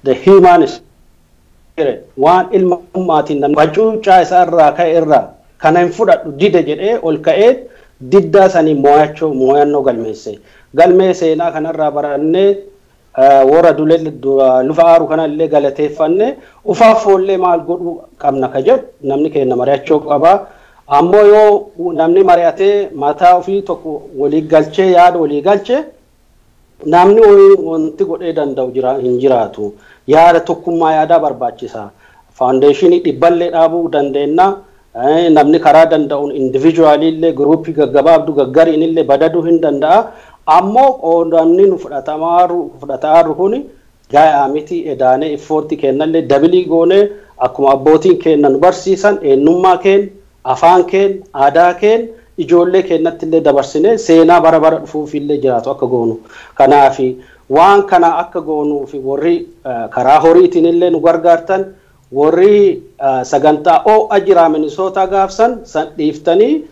the human spirit, waan ilma ummaatiin namni hacuuccaa isaa irraa ka'e irraa kana hin fudhadhu dide jedhee ol ka'ee diddaa sanii mooyannoo galmeesse. Galmee seenaa kanarraa barannee warra lufa aaru kanallee galateeffanne ufaaffoollee maal godhuu qabna ka jedhu namni keenya mari'achuu qaba. Ammoo yoo namni mari'atee mataa ofii tokko walii galchee yaada walii galche namni wanti godhee danda'u hin jiraatu. Yaada tokkummaa yaadaa barbaachisa. Faawundeeshinii dhibballee dhaabuu dandeenya. Namni karaa danda'uun individualillee gruupii gaggabaabdu gaggariinillee badaduu hin danda'a. Ammoo qoodamni nu fudhataaru kun gaa'aa miti edaanee iffoorti kennallee dabilii goonee akkuma abbootiin keenya nu barsiisan eenyummaa keenya, afaan keenya, aadaa keenya ijoollee keenyattillee dabarsinee seenaa bara bara dhufuufillee jiraatu akka goonu. Kanaaf waan kana akka goonuuf warri karaa horiitinillee nu gargaartan warri sagantaa oo'a jira Minisootaa gaafsan san dhiiftanii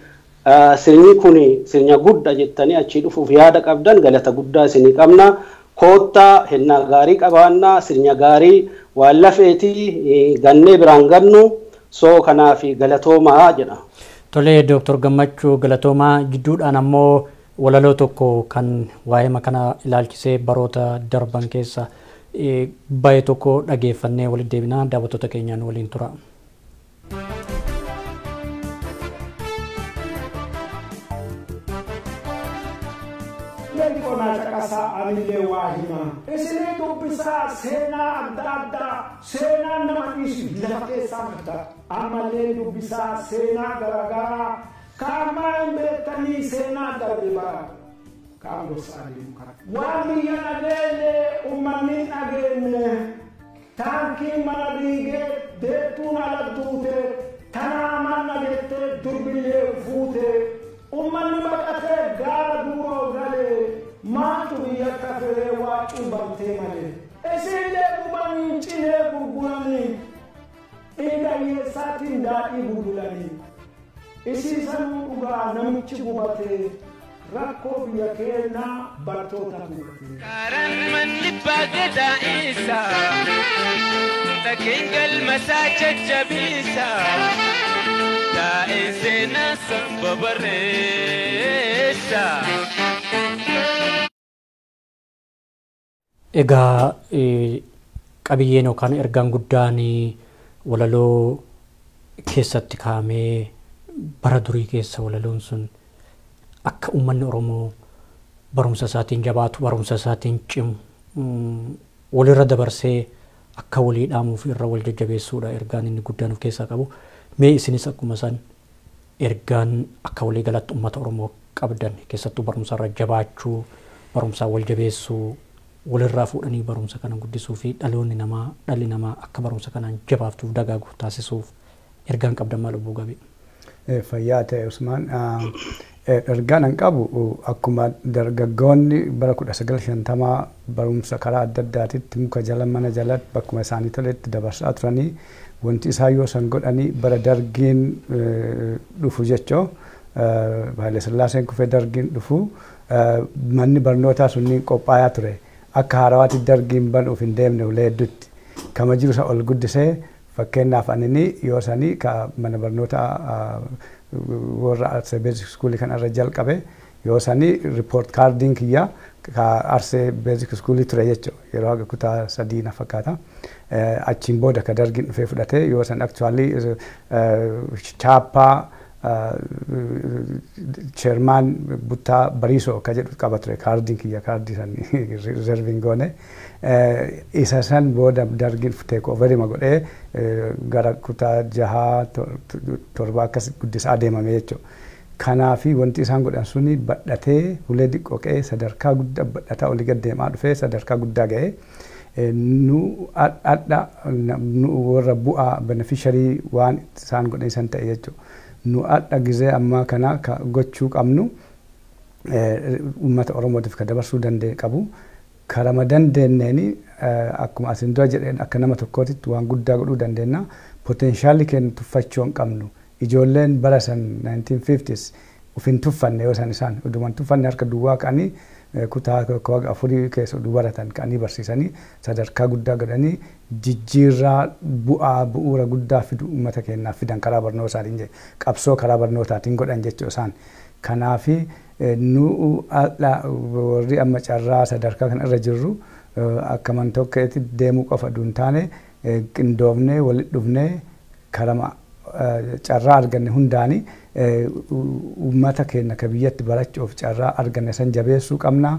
sirni kun sirna guddaa jettanii achi dhufuuf yaada qabdan galata guddaa isinii qabna. Koottaa hennaa gaarii qabaannaa sirna gaarii waan lafeetii gannee biraan gannu soo kanaaf galatoomaa jedha. Tolee Dr. Gammachuu galatoomaa jidduudhaan ammoo walaloo tokko kan waa'ee makana ilaalchisee baroota darban keessa baay'ee tokko dhageeffannee waliin deebinaa daawwattoota keenyaan waliin tura. Kasa amille wahima isini dubbisa sena adda sena nama isu lafte samta amalle dubbisa sena garagara kama metani sena darbiba kamu salim wami yanagene ummanin agene tanki manadige detuna ladute tanamana dette durbile fute ummanni bakate gara duro gale maatu biyya kafee waacuu bartee malee. Isiilee dhumanii cilee gurguranii dhiiga hiyyeessaatiin daadhii gurguranii. Isiisanuu dhugaa namichi gubatee rakkoo biyya keenyaa bartoota gubatee. Karaan manni baagadaa isa dhaggeen galmasaa jajjabiisa taa'ee seenaa saba barreessa. Egaa qabiyyeen yookaan ergaan guddaan walaloo keessatti kaa'amee bara durii keessa walaloon sun akka uummanni Oromoo barumsa isaatiin jabaatu barumsa isaatiin cimu walirra dabarsee akka walii dhaamuuf irra wal jajjabeessuudha ergaan inni guddaan of keessaa qabu. Mee isinis akkuma san ergaan akka walii galatti uummata Oromoo qabdan keessattuu barumsa irra jabaachuu barumsaa wal jabeessuu walirraa fuudhanii barumsa kana guddisuu fi dhalli namaa akka barumsa kanaan jabaatuuf dagaagu taasisuuf ergaan qabdan maal obbo Gabii? Fayyaa ta'e Usmaan ergaan an qabu akkuma dargaggoonni bara 1950 barumsa karaa adda addaatitti muka jala mana jalatti bakkuma isaanii toletti dabarsaa turanii wanti isaa yoo san godhanii bara dargiin dhufu jechoo Haile Sillaaseen kufee dargiin dhufu manni barnootaa sunniin qophaa'aa ture. Akka haarawaatti dargiin banuuf hin deemne ulee hedduutti kama jiru isa ol guddisee fakkeenyaaf anini yoo sanii ka mana barnoota warra Arsee Beezik Iskuulii kanarra jalqabe yoo sanii riipoort kaardiin kiyya ka Arsee Beezik Iskuulii ture jechuudha yeroo haga kutaa 3 na fakkaata achiin booda ka dargiin dhufee fudhatee yoo san aktuaalii chaappaa chairman Buttaa Bariisoo ka jedhu qaba ture kaardiin kiyya kaardii san reserviin goone isa san booda dargiin take overima godhee gara kutaa 6-7 akkas guddisaa adeemame jechuudha. Kanaafi wanti isaan godhan suni badhatee ulee diqqoo qe'ee sadarkaa guddaa badhataa olii gad deemaa dhufee sadarkaa guddaa ga'ee nu adda nu warra bu'aa beneficiarii waan isaan godhan san ta'e jechuudha. Nu adda gizee ammaa kana gochuu qabnu uummata Oromootiif ka dabarsuu danda'e qabu. Karama dandeenyeeni akkuma asin dura jedheen akka nama tokkootitti waan guddaa godhuu dandeenya. potentiaalii keenya tuffachuu hin qabnu. Ijoolleen bara san 1950s ufin tuffanne yoo isaan oduman tuffanne harka duwwaa ka'anii kutaa afurii keessa dubaratan ka'anii barsiisanii sadarkaa guddaa godhanii jijjiirraa bu'uura guddaa fidu uummata keenyaaf fidan karaa barnootaatiin qabsoo karaa barnootaatiin godhan jechuu isaan. Kanaafi nu warri amma carraa sadarkaa kana irra jirru akka man tokkeetti deemuu qofa duun taane qindoofnee walitti dhufnee karama carraa arganne hundaani uummata keenya ka biyyatti barachuuf carraa arganne san jabeessuu qabna.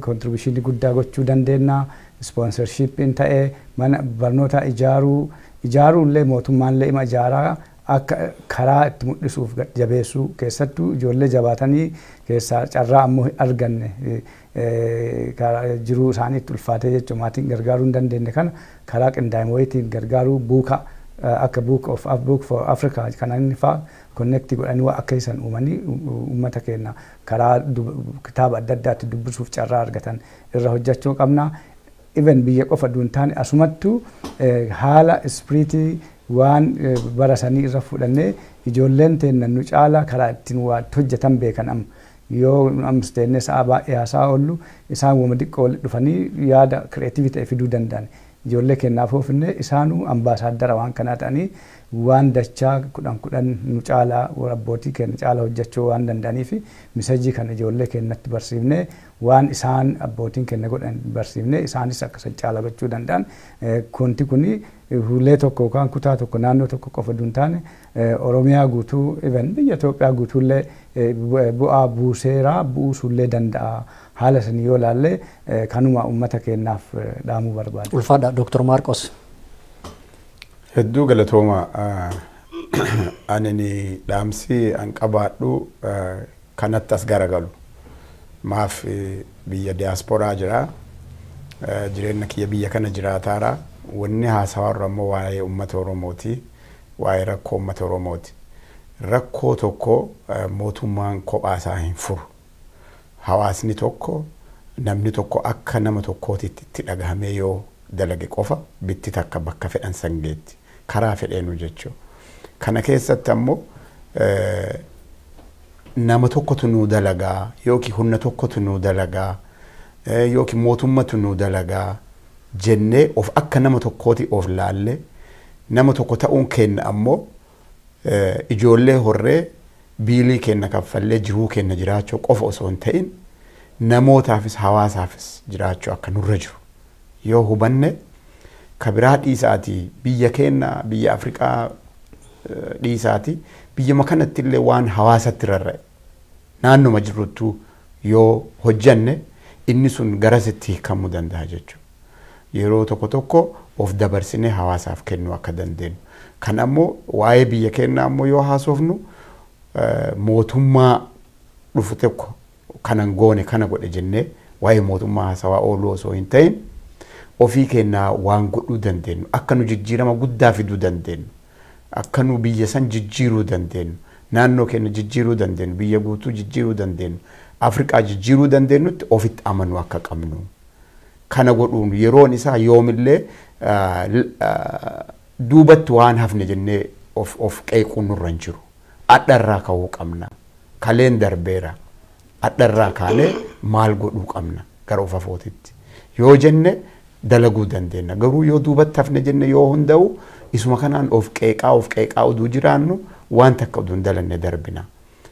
Kontribuushinii guddaa gochuu dandeenya. Sponsorshiippiin ta'ee mana barnootaa ijaaruullee mootummaallee ima ijaaraa akka karaa itti mul'isuuf jabeessuu keessattuu ijoollee jabaatanii keessaa carraa ammoo arganne jiruu isaaniitti ulfaatee jechuun maatiin gargaaruu hin dandeenye kana karaa qindaa'imootiin gargaaruu buuka akka Book for Africa kana inni fa'aa connect godhanii akka isaan uumanii uummata keenya karaa kitaaba adda addaatti dubbisuuf carraa argatan irra hojjechuu qabna. Even biyya qofa duun taane asumattuu haala ispiriitii waan barasanii irra fudhannee ijoolleen teenya nu caala karaa ittiin waa hojjetan beekan amma yoo amsteenee sa'a baay'ee haasaa oollu isaan wama xiqqoo walitti dhufanii yaada kireetiivii ta'e fiduu danda'an. Ijoollee keenyaaf oofne isaanuu ambaasaaddara waan kanaa ta'anii waan dachaa kudhan nu caalaa abbootii keenya caalaa hojjechuu waan danda'aniif misajii kana ijoollee keenyatti barsiifnee waan isaan abbootiin keenya godhan barsiifnee isaanis akkasa caalaa gochuu danda'an. Kunti kuni hulee tokko yookaan kutaa tokko naannoo tokko qofa duun taane Oromiyaa guutuu even biyya Itoophiyaa guutuullee bu'aa buuseeraa buusuullee danda'a. Haala sanii yoo ilaalle kanuma uummata keenyaaf dhaamuu barbaada. Ulfaadha Dr. Marqos. Hedduu galatooma ani dhaamsi an qabaadhu kanatti as garagalu. Maaf biyya diaasporaa jira. Jireenya kiyya biyya kana jiraataara. Wanni haasawarra ammoo waa'ee uummata Oromooti. Waa'ee rakkoo uummata Oromooti. Rakkoo tokko mootummaan kophaa isaa hin furu. Hawaasni tokko namni tokko akka nama tokkootitti itti dhagahamee yoo dalage qofa bitti takka bakka fedhan sangeetti karaa fedheenu jechuu. Kana keessatti ammoo nama tokkotu nuu dalagaa yookiin humna tokkotu nuu dalagaa yookiin mootummatu nuu dalagaa jennee of akka nama tokkooti of laalle nama tokko ta'uun kenna ammoo ijoollee horree biilii kenna kaffallee jiruu kenna jiraachuu qofa osoo hin ta'in namootaafis hawaasaafis jiraachuu akka nurra jiru yoo hubanne kabiraa dhiisaati biyya keenya biyya Afrikaa dhiisaati biyya makanatti illee waan hawaasatti rarra'e naannuma jiruttu yoo hojjanne inni sun garasitti hiikamuu danda'a jechuudha. Yeroo tokko of dabarsinee hawaasaaf kennuu akka dandeenyu. Kan ammoo waa'ee biyya keenya ammoo yoo haasofnu mootummaa dhufu tokko kanan goone kana godhe jennee waa'ee mootummaa haasawaa ooluu osoo hin ta'in ofii keenya waan godhuu dandeenyu akka nu jijjiirama guddaa fiduu dandeenyu akka nu biyya san jijjiiruu dandeenyu naannoo keenya jijjiiruu dandeenyu biyya guutuu jijjiiruu dandeenyu Afrikaa jijjiiruu dandeenyutti ofitti amanuu akka qabnu kana godhuun yeroon isaa yoomillee duubatti waan hafne jennee of qeequun nurra hin jiru. Addarraa ka'uu qabna. Kaleen darbeera. Addarraa kaanee maal godhuu qabna gara of afootitti. Yoo jenne dalaguu dandeenya. Garuu yoo duubatti hafne jenne yoo hunda'u isuma kanaan of qeeqaa oduu jiraannu waan takka oduun dalanne darbina.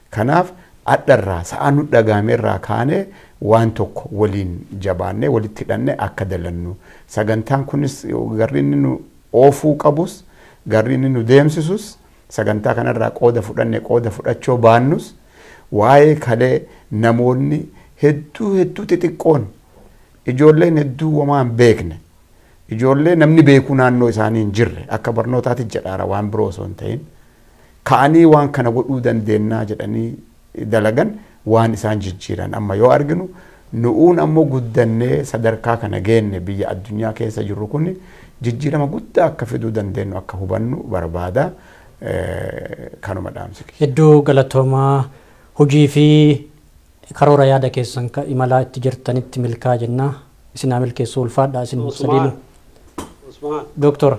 Kanaaf addarraa sa'a nu dhagaameerraa kaanee waan tokko waliin jabaannee walitti hidhannee akka dalannu. Sagantaan kunis garri inni nu oofuu qabus garri inni nu deemsisus sagantaa kanarraa qooda fudhachuu baannus waa'ee kalee namoonni hedduu xixiqqoon ijoolleen hedduu waan beekne ijoollee namni beekuu naannoo isaanii hin jirre akka barnootaatti jedhaara waan biroo osoo hin ta'in ka'anii waan kana godhuu dandeennaa jedhanii dalagan waan isaan jijjiiran amma yoo arginu nu'uun ammoo guddannee sadarkaa kana geenne biyya addunyaa keessa jirru kun jijjiirama guddaa akka fiduu dandeenyu akka hubannu barbaada. Kanuma dhaamsi. Hedduu galatoomaa hojii fi karoora yaada keessan ka imalaa itti jirtanitti milkaa jenna isinaa milkeessuu ulfaadha isin sadiinu. Doktor.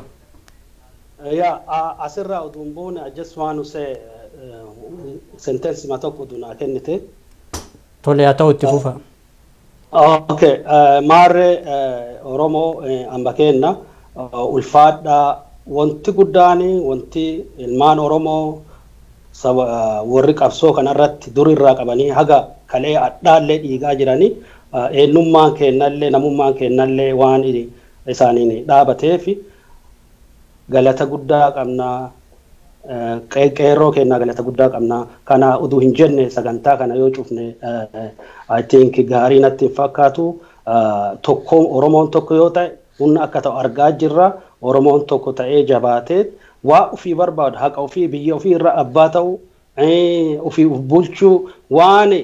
Yeah, asirraa utuun boone, I just want to say sentence ma tokko utuun kennite. Tole haa ta'u itti fufa. Okay, maarree Oromoo amba kenna ulfaadhaa wanti guddaani wanti ilmaan Oromoo warri qabsoo kanarratti durirraa qabanii haga kalee adhaallee dhiigaa jiranii eenyummaan kennallee namummaan kennallee waan isaaniin dhaabateefi galata guddaa qabnaa qeerroo kennaa galata guddaa qabnaa kana uduu hin jenne sagantaa kana yoo cufne I think gaarii natti fakkaatu tokko Oromoon tokko yoo ta'e humna akka ta'u argaa jirra Oromoon tokko ta'ee jabaatee waa ofii barbaadu haqa ofii biyya ofii irra abbaa ta'u ofii bulchuu waan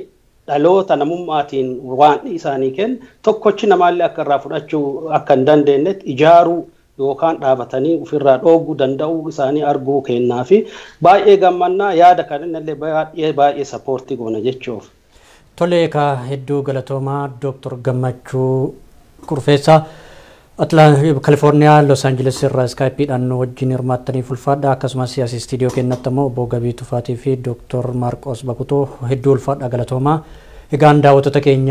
dhaloota namummaatiin waan isaanii kenn tokkochi namaallee akka irraa fudhachuu akka hin dandeenyetti ijaaruu yookaan dhaabatanii ofirraa dhooguu danda'uu isaanii arguu kennaa fi baay'ee gammannaa yaada kanallee baay'ee sappoortii goona jechuuf. Tole ka hedduu galatoomaa Dr. Gammachuu Kurfeessaa California Los Angeles irraa Skypeedhaan wajjin hirmaattanii ulfaadha akkasumas as studio kennatti immoo obbo Gabii Tufaatii fi Dr. Marqos Bakutoo hedduu ulfaadha galatoomaa. Egaan daawwattoota keenya